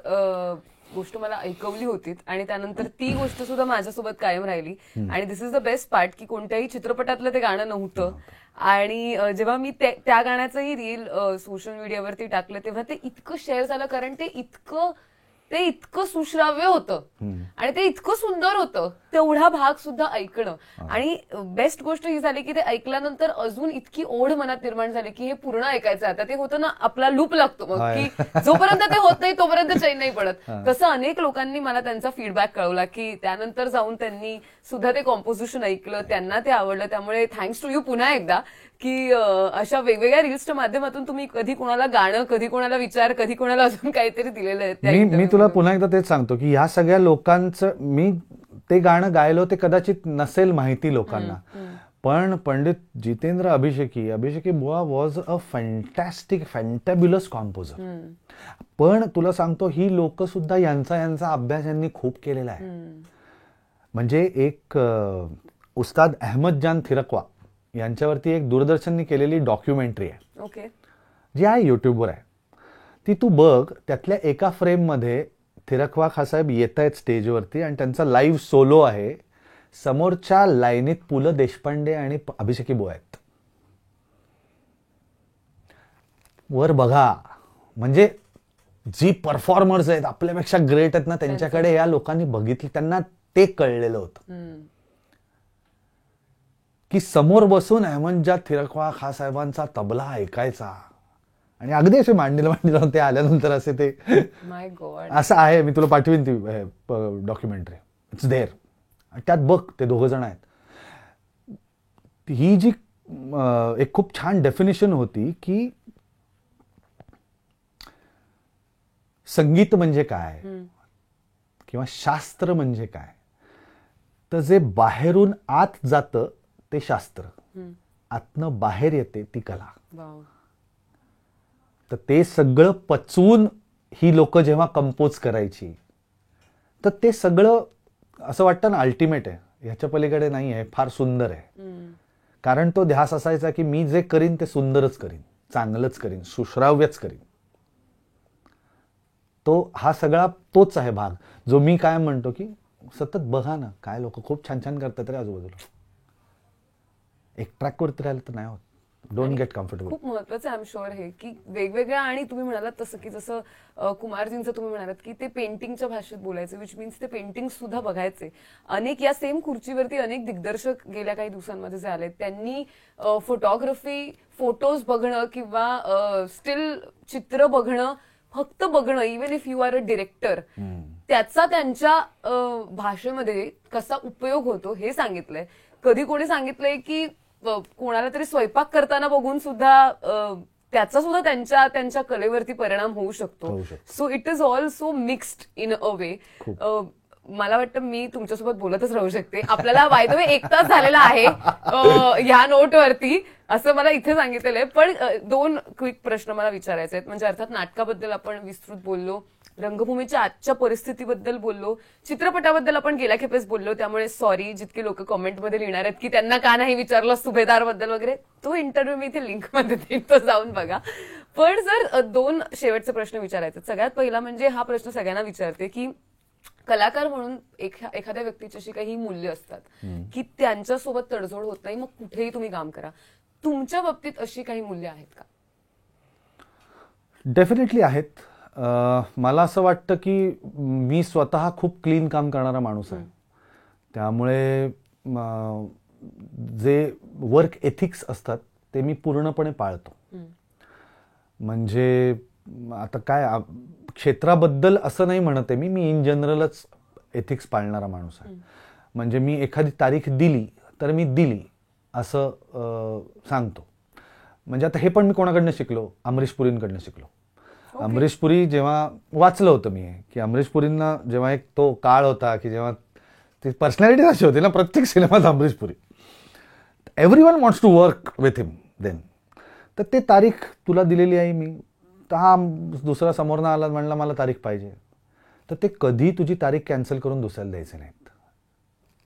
गोष्ट मला ऐकवली होती आणि त्यानंतर ती गोष्ट सुद्धा माझ्यासोबत कायम राहिली. आणि दिस इज द बेस्ट पार्ट की कोणत्याही चित्रपटातलं ते गाणं नव्हतं. आणि जेव्हा मी त्या गाण्याचंही रील सोशल मीडियावरती टाकलं तेव्हा ते इतकं शेअर झालं, कारण ते ते इतकं सुश्राव्य होतं आणि ते इतकं सुंदर होतं, तेवढा भाग सुद्धा ऐकणं. आणि बेस्ट गोष्ट ही झाली की ते ऐकल्यानंतर अजून इतकी ओढ मनात निर्माण झाली की हे पूर्ण ऐकायचं. आता ते होतं ना, आपला लूप लागतो मग, की जोपर्यंत ते होत नाही तोपर्यंत चैन नाही पडत. तसं अनेक लोकांनी मला त्यांचा फीडबॅक कळवला की त्यानंतर जाऊन त्यांनी सुद्धा ते कॉम्पोजिशन ऐकलं, त्यांना ते आवडलं. त्यामुळे थँक्स टू यू पुन्हा एकदा की अशा वेगवेगळ्या रील्सच्या माध्यमातून तुम्ही कधी कोणाला गाणं, कधी कोणाला विचार, कधी कोणाला अजून काहीतरी दिलेलं आहे. मी तुला पुन्हा एकदा तेच सांगतो की ह्या सगळ्या लोकांचं मी ते गाणं गायलो ते कदाचित नसेल माहिती लोकांना, पण पंडित जितेंद्र अभिषेकी बुवा वॉज अ फॅन्टॅस्टिक फॅन्टॅब्युलस कॉम्पोजर. पण तुला सांगतो ही लोक सुद्धा यांचा अभ्यास यांनी खूप केलेला आहे. म्हणजे एक उस्ताद अहमद जान थिरकवा यांच्यावरती एक दूरदर्शननी केलेली डॉक्युमेंटरी आहे, ओके, जी आहे युट्यूबवर आहे. ती तू बघ. त्यातल्या एका फ्रेममध्ये थिरकवा खासाहेब येत आहेत स्टेजवरती आणि त्यांचा लाईव्ह सोलो आहे. समोरच्या लाईनीत पु ल देशपांडे आणि अभिषेकी बुवा आहेत. वर बघा, म्हणजे जी परफॉर्मर्स आहेत आपल्यापेक्षा ग्रेट आहेत ना, त्यांच्याकडे या लोकांनी बघितलं, त्यांना ते कळलेलं होतं की समोर बसून अहमदजान थिरकवा खासाहेबांचा तबला ऐकायचा आणि अगदी असे मांडीला ते आल्यानंतर असे ते माय गॉड असं आहे. मी तुला पाठवीन ती डॉक्युमेंटरी, इट्स देअर. त्यात बघ ते दोघं जण आहेत. ही जी एक खूप छान डेफिनेशन होती की संगीत म्हणजे काय किंवा शास्त्र म्हणजे काय, तर जे बाहेरून आत जातं ते शास्त्र, आतनं बाहेर येते ती कला. तर ते सगळं पचवून ही लोक जेव्हा कंपोज करायची, तर ते सगळं असं वाटतं ना अल्टिमेट आहे, ह्याच्या पलीकडे नाही आहे, फार सुंदर आहे. कारण तो ध्यास असायचा की मी जे करीन ते सुंदरच करीन, चांगलंच करीन, सुश्राव्यच करीन. तो हा सगळा तोच आहे भाग जो मी काय म्हणतो की सतत बघा ना, काय लोक खूप छान छान करतात रे आजूबाजूला. एक ट्रॅकवरती राहिलं तर नाही होत. Don't get comfortable. खूप महत्वाचं आहे आय एम शुअर हे की वेगवेगळ्या. आणि तुम्ही म्हणालात तसं की जसं कुमारजींचं तुम्ही म्हणालात की ते पेंटिंगच्या भाषेत बोलायचे, विच मीन्स ते पेंटिंग सुद्धा बघायचे. अनेक या सेम खुर्चीवरती अनेक दिग्दर्शक गेल्या काही दिवसांमध्ये जे आले त्यांनी फोटोग्राफी, फोटोज बघणं किंवा स्टील चित्र बघणं, फक्त बघणं, even if you are a director, त्याचा त्यांच्या भाषेमध्ये कसा उपयोग होतो हे सांगितलंय. कधी कोणी सांगितलंय की कोणाला तरी स्वयंपाक करताना बघून सुद्धा त्याचा सुद्धा त्यांच्या कलेवरती परिणाम होऊ शकतो. So it is all so mixed in a way. मला वाटतं मी तुमच्यासोबत बोलतच राहू शकते. आपल्याला बाय द वे 1 तास झालेला आहे ह्या नोटवरती, असं मला इथे सांगितलेलं आहे. पण 2 क्विक प्रश्न मला विचारायचे आहेत. म्हणजे अर्थात नाटकाबद्दल आपण विस्तृत बोललो, रंगभूमीच्या आजच्या परिस्थितीबद्दल बोललो, चित्रपटाबद्दल आपण गेल्या खेपेस बोललो. त्यामुळे सॉरी जितके लोक कॉमेंटमध्ये लिहिणार आहेत की त्यांना का नाही विचारलं सुभेदार बद्दल वगैरे, तो इंटरव्ह्यू मी इथे लिंकमध्ये देईन, तो जाऊन बघा. पण जर 2 शेवटचे प्रश्न विचारायचे. सगळ्यात पहिला म्हणजे हा प्रश्न सगळ्यांना विचारते की कलाकार म्हणून एखाद्या व्यक्तीची अशी काही मूल्य असतात की त्यांच्यासोबत तडजोड होत नाही, मग कुठेही तुम्ही काम करा. तुमच्या बाबतीत अशी काही मूल्य आहेत का? डेफिनेटली आहेत. मला असं वाटतं की मी स्वतः खूप क्लीन काम करणारा माणूस आहे. त्यामुळे जे वर्क एथिक्स असतात ते मी पूर्णपणे पाळतो. म्हणजे आता काय क्षेत्राबद्दल असं नाही म्हणत आहे मी इन जनरलच एथिक्स पाळणारा माणूस आहे. म्हणजे मी एखादी तारीख दिली तर मी दिली असं सांगतो. म्हणजे आता हे पण मी कोणाकडनं शिकलो? अमरीश पुरींकडनं शिकलो. अमरीश पुरी जेव्हा वाचलं होतं मी की अमरीश पुरींना जेव्हा एक तो काळ होता की जेव्हा ती पर्सनॅलिटी अशी होती ना प्रत्येक सिनेमात Amrish Puri, everyone wants to work with him then. तर ते तारीख तुला दिलेली आहे मी, तर हा दुसरा समोरनं आला म्हणला मला तारीख पाहिजे, तर ते कधी तुझी तारीख कॅन्सल करून दुसऱ्याला द्यायचे नाहीत.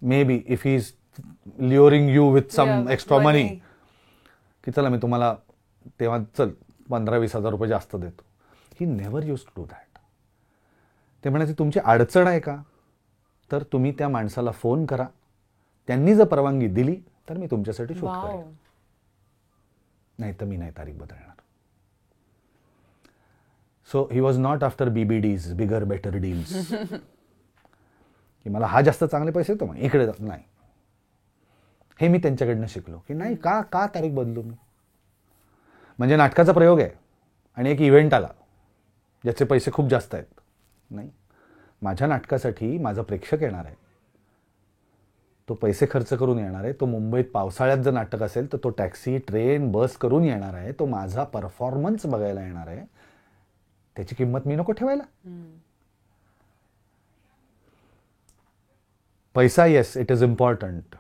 Maybe if he is luring you with some extra money की चला मी तुम्हाला तेव्हा चल 15-20 हजार रुपये जास्त देतो. He never used to do that. ते म्हणायचे तुमची अडचण आहे का, तर तुम्ही त्या माणसाला फोन करा, त्यांनी जर परवानगी दिली तर मी तुमच्यासाठी शूट करेन, नाही तर मी नाही तारीख बदलणार. So he was not after BBDs, bigger better deals, की मला हा जास्त चांगले पैसे येतो मग इकडे नाही. हे मी त्यांच्याकडनं शिकलो की नाही, का तारीख बदलू मी. म्हणजे नाटकाचा प्रयोग आहे आणि एक इव्हेंट आला ज्याचे पैसे खूप जास्त आहेत, नाही, माझ्या नाटकासाठी माझा प्रेक्षक येणार आहे, तो पैसे खर्च करून येणार आहे, तो मुंबईत पावसाळ्यात जर नाटक असेल तर तो टॅक्सी, ट्रेन, बस करून येणार आहे, तो माझा परफॉर्मन्स बघायला येणार आहे, त्याची किंमत मी नको ठेवायला. पैसा येस, इट इज इम्पॉर्टंट,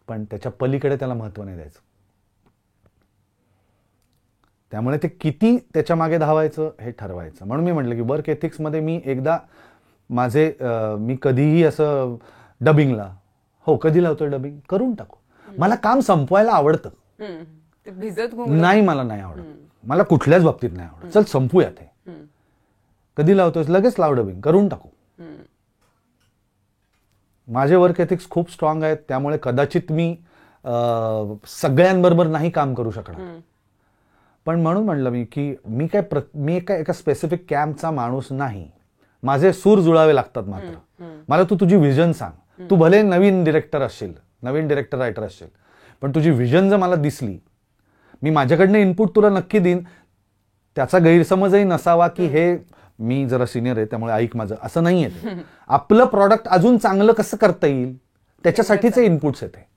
पण त्याच्या पलीकडे त्याला महत्व नाही द्यायचं. त्यामुळे ते किती त्याच्या मागे धावायचं हे ठरवायचं. म्हणून मी म्हटलं की वर्क एथिक्समध्ये मी एकदा मी कधीही असं डबिंगला, हो कधी लावतोय डबिंग, करून टाकू, मला काम संपवायला आवडतं, नाही मला नाही आवडत, मला कुठल्याच बाबतीत नाही आवडत, चल संपूयात हे, कधी लावतोय, लगेच लाव डबिंग, करून टाकू. माझे वर्क एथिक्स खूप स्ट्रॉंग आहेत, त्यामुळे कदाचित मी सगळ्यांबरोबर नाही काम करू शकणार. पण म्हणून म्हणलं मी की मी काय एका स्पेसिफिक कॅम्पचा माणूस नाही. माझे सूर जुळावे लागतात. मात्र मला तू तुझी व्हिजन सांग. तू भले नवीन डिरेक्टर असशील, नवीन डिरेक्टर रायटर असशील, पण तुझी व्हिजन जर मला दिसली, मी माझ्याकडनं इनपुट तुला नक्की देईन. त्याचा गैरसमजही नसावा की हे मी जरा सिनियर आहे त्यामुळे ऐक माझं, असं नाही आहे. आपलं प्रॉडक्ट अजून चांगलं कसं करता येईल त्याच्यासाठीचे इनपुट्स येते.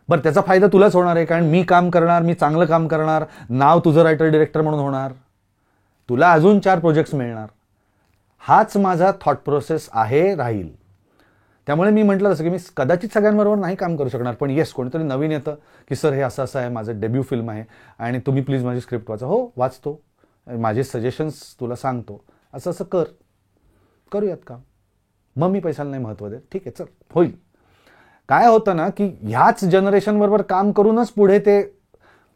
बरं, त्याचा फायदा तुलाच होणार आहे, कारण मी काम करणार, मी चांगलं काम करणार, नाव तुझं रायटर डिरेक्टर म्हणून होणार, तुला अजून 4 प्रोजेक्ट्स मिळणार. हाच माझा थॉट प्रोसेस आहे, राहील. त्यामुळे मी म्हटलं तसं की मी कदाचित सगळ्यांबरोबर नाही काम करू शकणार, पण येस कोणीतरी नवीन येतं की सर हे असं असं आहे, माझं डेब्यू फिल्म आहे आणि तुम्ही प्लीज माझी स्क्रिप्ट वाचा. हो वाचतो, माझे सजेशन्स तुला सांगतो, असं असं करूयात काम. मग मी पैशाला नाही महत्त्व देत, ठीक आहे चल होईल. काय होतं ना की ह्याच जनरेशन बरोबर काम करूनच पुढे ते,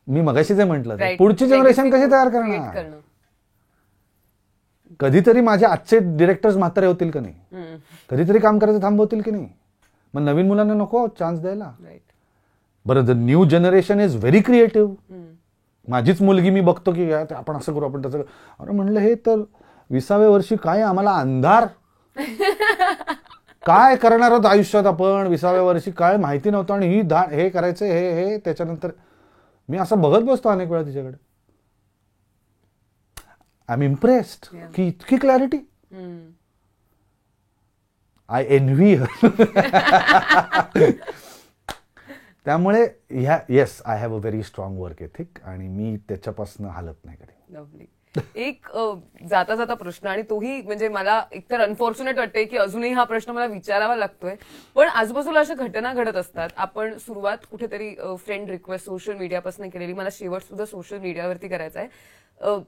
मी मगाशी जे म्हटलं पुढची जनरेशन कशी तयार करणार. कधीतरी माझे आजचे डिरेक्टर्स म्हातारे होतील का नाही, कधीतरी काम करायचं थांबवतील की नाही, मग नवीन मुलांना नको चान्स द्यायला. बरं, the new generation is very creative. माझीच मुलगी मी बघतो की आपण असं करू, आपण तसं करू. अरे म्हणलं हे तर 20व्या वर्षी काय आम्हाला अंधार, काय करणार आहोत आयुष्यात आपण 20व्या वर्षी, काय माहिती नव्हतं, आणि ही हे करायचं हे त्याच्यानंतर मी असं बघत बसतो अनेक वेळा तिच्याकडे. आय एम इम्प्रेस्ड की इतकी क्लॅरिटी. आय एन्व्ही. त्यामुळे yes I have a very strong work ethic आणि मी त्याच्यापासून हालत नाही कधी. एक जाता जाता प्रश्न, आणि तोही म्हणजे मला एकतर अनफॉर्च्युनेट वाटते की अजूनही हा प्रश्न मला विचारावा लागतोय, पण आजूबाजूला अशा घटना घडत असतात. आपण सुरुवात कुठेतरी फ्रेंड रिक्वेस्ट सोशल मीडियापासून केलेली, मला शेवट सुद्धा सोशल मीडियावरती करायचा आहे.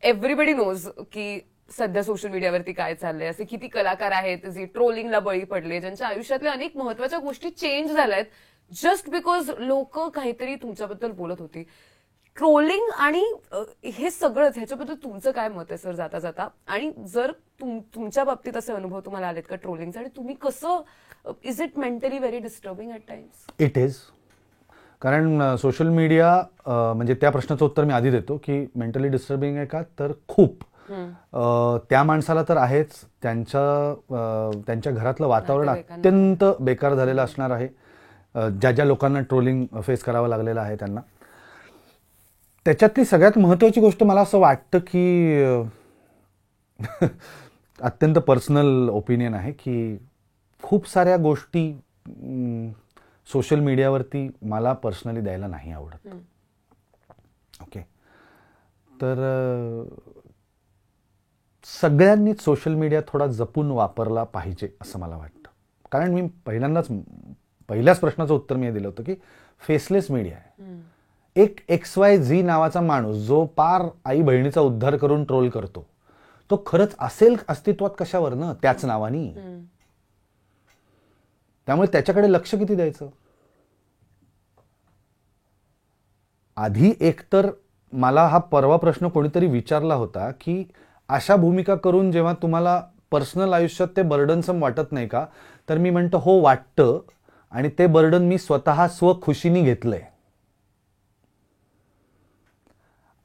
एव्हरीबडी नोज की सध्या सोशल मीडियावरती काय चाललंय, असे किती कलाकार आहेत जे ट्रोलिंगला बळी पडले, ज्यांच्या आयुष्यातल्या अनेक महत्वाच्या गोष्टी चेंज झाल्यात जस्ट बिकॉज लोक काहीतरी तुमच्याबद्दल बोलत होती. ट्रोलिंग आणि हे सगळंच, ह्याच्याबद्दल तुमचं काय मत आहे सर जाता जाता, आणि जर तुमच्या बाबतीत असे अनुभव तुम्हाला आलेत का ट्रोलिंगचे, आणि तुम्ही कसं, is it mentally very disturbing at times? It is. कारण सोशल मीडिया, म्हणजे त्या प्रश्नाचं उत्तर मी आधी देतो की मेंटली डिस्टर्बिंग आहे का, तर खूप. त्या माणसाला तर आहेच, त्यांच्या घरातलं वातावरण अत्यंत बेकार झालेलं असणार आहे. ज्या लोकांना ट्रोलिंग फेस करावं लागलेलं आहे त्यांना. त्याच्यातली सगळ्यात महत्त्वाची गोष्ट मला असं वाटतं की अत्यंत पर्सनल ओपिनियन आहे की खूप साऱ्या गोष्टी सोशल मीडियावरती मला पर्सनली द्यायला नाही आवडत. ओके, तर सगळ्यांनीच सोशल मीडिया थोडा जपून वापरला पाहिजे असं मला वाटतं. कारण मी पहिल्याच प्रश्नाचं उत्तर मी दिलं होतं की फेसलेस मीडिया आहे. एक XYZ नावाचा माणूस जो पार आई बहिणीचा उद्धार करून ट्रोल करतो, तो खरंच असेल अस्तित्वात कशावर ना, त्याच नावानी. त्यामुळे त्याच्याकडे लक्ष किती द्यायचं. आधी एकतर मला हा परवा प्रश्न कोणीतरी विचारला होता की अशा भूमिका करून जेव्हा तुम्हाला पर्सनल आयुष्यात ते बर्डनसम वाटत नाही का, तर मी म्हणतो हो वाटतं, आणि ते बर्डन मी स्वतः स्वखुशीने घेतलंय.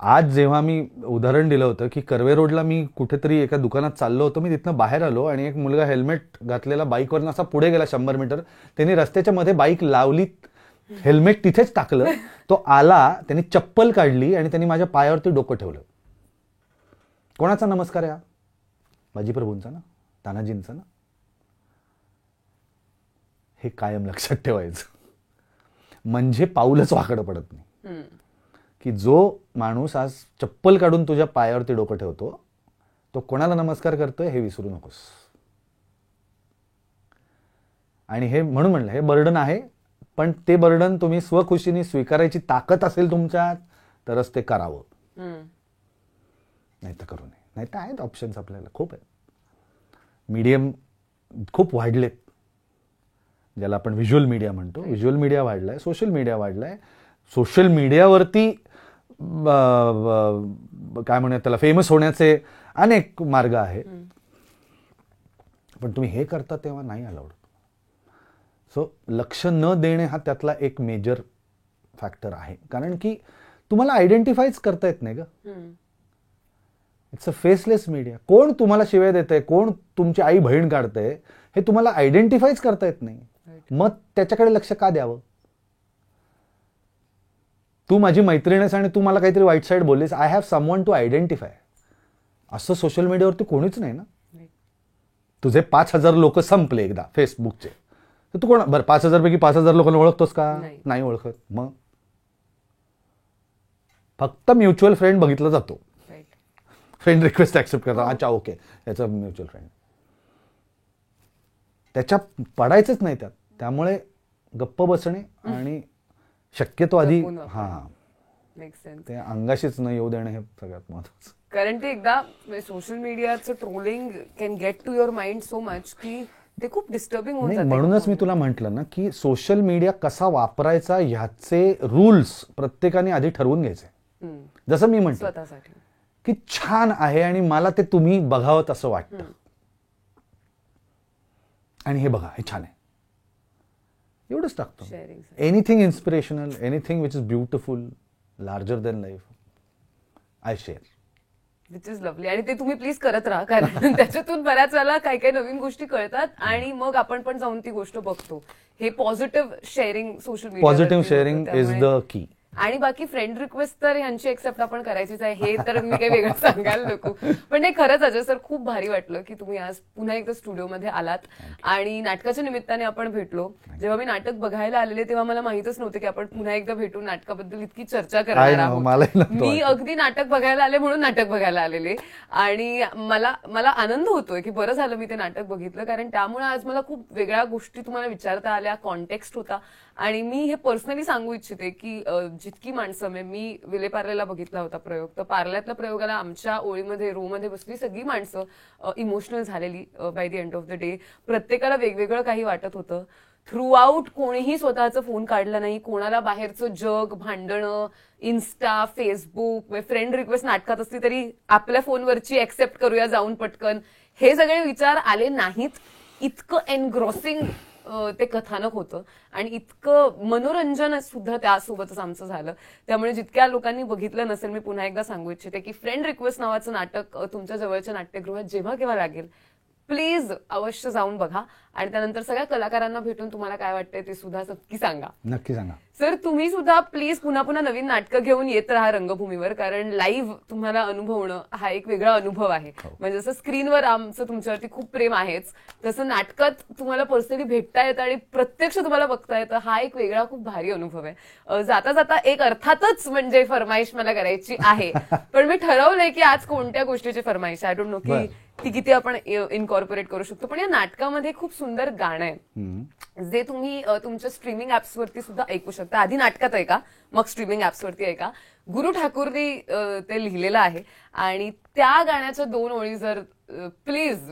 आज जेव्हा मी उदाहरण दिलं होतं की कर्वे रोडला मी कुठेतरी एका दुकानात चाललो होतो, मी तिथनं बाहेर आलो आणि एक मुलगा हेल्मेट घातलेला बाईकवरनं असा पुढे गेला 100 मीटर. त्यांनी रस्त्याच्या मध्ये बाईक लावली, हेल्मेट तिथेच टाकलं, तो आला, त्यांनी चप्पल काढली आणि त्यांनी माझ्या पायावरती डोकं ठेवलं. कोणाचा नमस्कार आहे हा? बाजीप्रभूंचा ना, तानाजींचा ना. हे कायम लक्षात ठेवायचं, म्हणजे पाऊलच वाकडं पडत नाही. की जो माणूस आज चप्पल काढून तुझ्या पायावरती डोकं ठेवतो, तो कोणाला नमस्कार करतोय हे विसरू नकोस. आणि हे म्हणून म्हणलं, हे बर्डन आहे, पण ते बर्डन तुम्ही स्वखुशीने स्वीकारायची ताकद असेल तुमच्यात तरच ते करावं, नाही तर करू नये. नाही तर आहेत ऑप्शन्स आपल्याला, खूप आहेत. मीडियम खूप वाढलेत, ज्याला आपण व्हिज्युअल मीडिया म्हणतो. व्हिज्युअल मीडिया वाढलाय, सोशल मीडिया वाढलाय. सोशल मीडियावरती काय म्हणूयात त्याला, फेमस होण्याचे अनेक मार्ग आहेत, पण तुम्ही हे करता तेव्हा नाही अलाउड. सो लक्ष न देणे हा त्यातला एक मेजर फॅक्टर आहे. कारण की तुम्हाला आयडेंटिफायच करता येत नाही ग. It's a faceless media. कोण तुम्हाला शिव्या देतंय, कोण तुमची आई बहीण काढतंय, हे तुम्हाला आयडेंटिफायच करता येत नाही. मग त्याच्याकडे लक्ष का द्यावं? तू माझी मैत्रीण आहेस आणि तू मला काहीतरी वाईट साईड बोललीस, I have someone to identify. असं सोशल मीडियावरती कोणीच नाही ना. तुझे 5,000 लोक संपले एकदा फेसबुकचे, तर तू कोण बरं 5,000 पैकी 5,000 लोकांना ओळखतोस का? नाही ओळखत. मग फक्त म्युच्युअल फ्रेंड बघितला जातो, फ्रेंड रिक्वेस्ट ऍक्सेप्ट करता, अच्छा ओके याचा म्युच्युअल फ्रेंड, त्याच्या पडायचंच नाही त्यात. त्यामुळे गप्प बसणे आणि शक्यतो आधी ते अंगाशीच न येऊ देणं हे सगळ्यात महत्वाचं. कारण ते एकदा सोशल मीडियाचं trolling can get to your mind so much की ते खूप डिस्टर्बिंग होत जातं. म्हणूनच मी तुला म्हटलं ना की सोशल मीडिया कसा वापरायचा ह्याचे रूल्स प्रत्येकाने आधी ठरवून घ्यायचे. जसं मी म्हटलं स्वतःसाठी की छान आहे आणि मला ते तुम्ही बघावं असं वाटतं, आणि हे बघा हे छान आहे, एवढंच टाकतो. Anything inspirational, anything which is beautiful, larger than life, I share. Which is lovely. आणि ते तुम्ही प्लीज करत राहा, कारण त्याच्यातून बऱ्याच वेळेला काही काही नवीन गोष्टी कळतात आणि मग आपण पण जाऊन ती गोष्ट बघतो. हे positive sharing social media, positive sharing is the key. आणि बाकी फ्रेंड रिक्वेस्ट तर ह्यांची एक्सेप्ट आपण करायचीच आहे, हे तर मी काही वेगळं सांगायला नको. पण हे खरंच अजय सर खूप भारी वाटलं की तुम्ही आज पुन्हा एकदा स्टुडिओमध्ये आलात आणि नाटकाच्या निमित्ताने आपण भेटलो. जेव्हा मी नाटक बघायला आलेले तेव्हा मला माहितच नव्हतं की आपण पुन्हा एकदा भेटून नाटकाबद्दल इतकी चर्चा करणार आहोत. मी अगदी नाटक बघायला आले म्हणून नाटक बघायला आलेले, आणि मला आनंद होतोय की बरं झालं मी ते नाटक बघितलं, कारण त्यामुळे आज मला खूप वेगळ्या गोष्टी तुम्हाला विचारता आल्या, कॉन्टेक्स्ट होता. आणि मी हे पर्सनली सांगू इच्छिते की जितकी माणसं, मी विलेपार्लेला बघितला होता प्रयोग, तर पार्ल्यातल्या प्रयोगाला आमच्या ओळीमध्ये रोमध्ये बसली सगळी माणसं इमोशनल झालेली by the end of the day. प्रत्येकाला वेगवेगळं काही वाटत होतं. थ्रू आउट कोणीही स्वतःचा फोन काढला नाही, कोणाला बाहेरचं जग, भांडणं, इन्स्टा, फेसबुक, फ्रेंड रिक्वेस्ट नाटकात असली तरी आपल्या फोनवरची ऍक्सेप्ट करूया जाऊन पटकन, हे सगळे विचार आले नाहीत. इतकं एनग्रॉसिंग ते कथानक होतं आणि इतकं मनोरंजन सुद्धा त्यासोबतच आमचं झालं. त्यामुळे जितक्या लोकांनी बघितलं नसेल, मी पुन्हा एकदा सांगू इच्छिते की फ्रेंड रिक्वेस्ट नावाचं नाटक तुमच्या जवळच्या नाट्यगृहात जेव्हा केव्हा लागेल, प्लीज अवश्य जाऊन बघा. आणि त्यानंतर सगळ्या कलाकारांना भेटून तुम्हाला काय वाटतंय ते सुद्धा नक्की सांगा. नक्की सांगा सर. तुम्ही सुद्धा प्लीज पुन्हा पुन्हा नवीन नाटकं घेऊन येत राहा रंगभूमीवर, कारण लाईव्ह तुम्हाला अनुभवणं हा एक वेगळा अनुभव आहे. म्हणजे जसं स्क्रीनवर आमचं तुमच्यावरती खूप प्रेम आहेच, तसं नाटकात तुम्हाला पर्सनली भेटता येतं आणि प्रत्यक्ष तुम्हाला बघता येतं, हा एक वेगळा खूप भारी अनुभव आहे. जाता जाता एक अर्थातच म्हणजे फरमाईश मला करायची आहे, पण मी ठरवलंय की आज कोणत्या गोष्टीची फरमाईश, आय डोंट नो की ती किती आपण इनकॉर्पोरेट करू शकतो. पण या नाटकामध्ये खूप सुंदर गाणं आहे जे तुम्ही तुमच्या स्ट्रीमिंग ऍप्स वरती सुद्धा ऐकू शकता. आधी नाटकात ऐका, मग स्ट्रीमिंग ऍप्स वरती ऐका. गुरु ठाकूरनी ते लिहिलेलं आहे आणि त्या गाण्याच्या 2 ओळी जर प्लीज,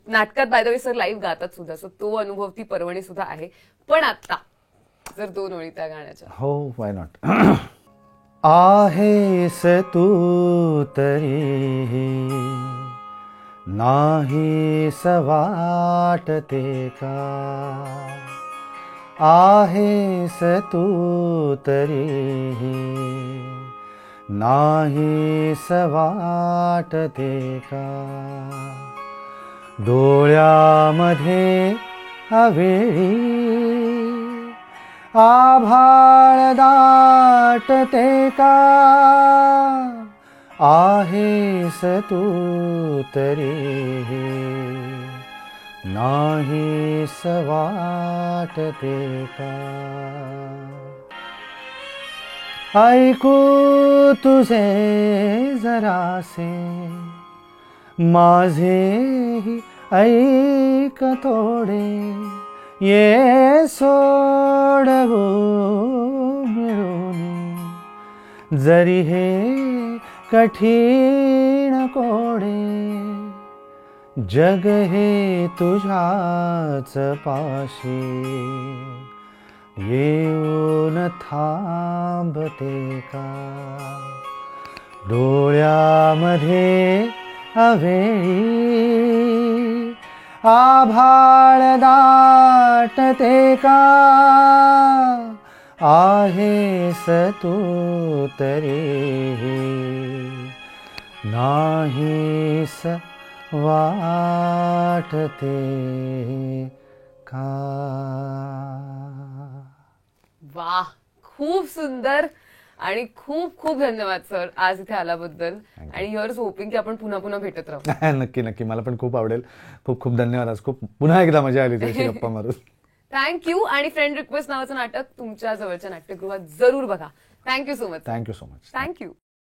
नाटकात by the way sir live गातात सुद्धा, सो तो अनुभव, ती पर्वणी सुद्धा आहे. पण आता जर 2 ओळी त्या गाण्याच्या. हो, वाय नॉट. आहेस तू तरी नाहीस वाटते का, आहेस तू तरी नाहीस वाटते का डोळ्यामध्ये अवेळी आभाळ दाटते का आहेस तू तरी नाहीस वाटते का ऐकू तुझे जरासे माझेही ऐक थोडे ये सोडवू मिळून जरी हे कठीण कोडे जग हे तुझ्याच पाशी येऊन थांबते का डोळ्यामध्ये अवेळी आभाळ दाटते का आहेस तू तरी नाहीस वाटते का. वाह, खूप सुंदर आणि खूप खूप धन्यवाद सर आज इथे आल्याबद्दल. आणि हिअर्स होपिंग की आपण पुन्हा पुन्हा भेटत राहू. नक्की नक्की, मला पण खूप आवडेल. खूप खूप धन्यवाद. आज खूप पुन्हा एकदा मजा आली त्याची गप्पा मारून. थँक्यू. आणि फ्रेंड रिक्वेस्ट नावाचं नाटक तुमच्या जवळच्या नाट्यगृहात जरूर बघा. Thank you so much. Thank you so much. Thank you.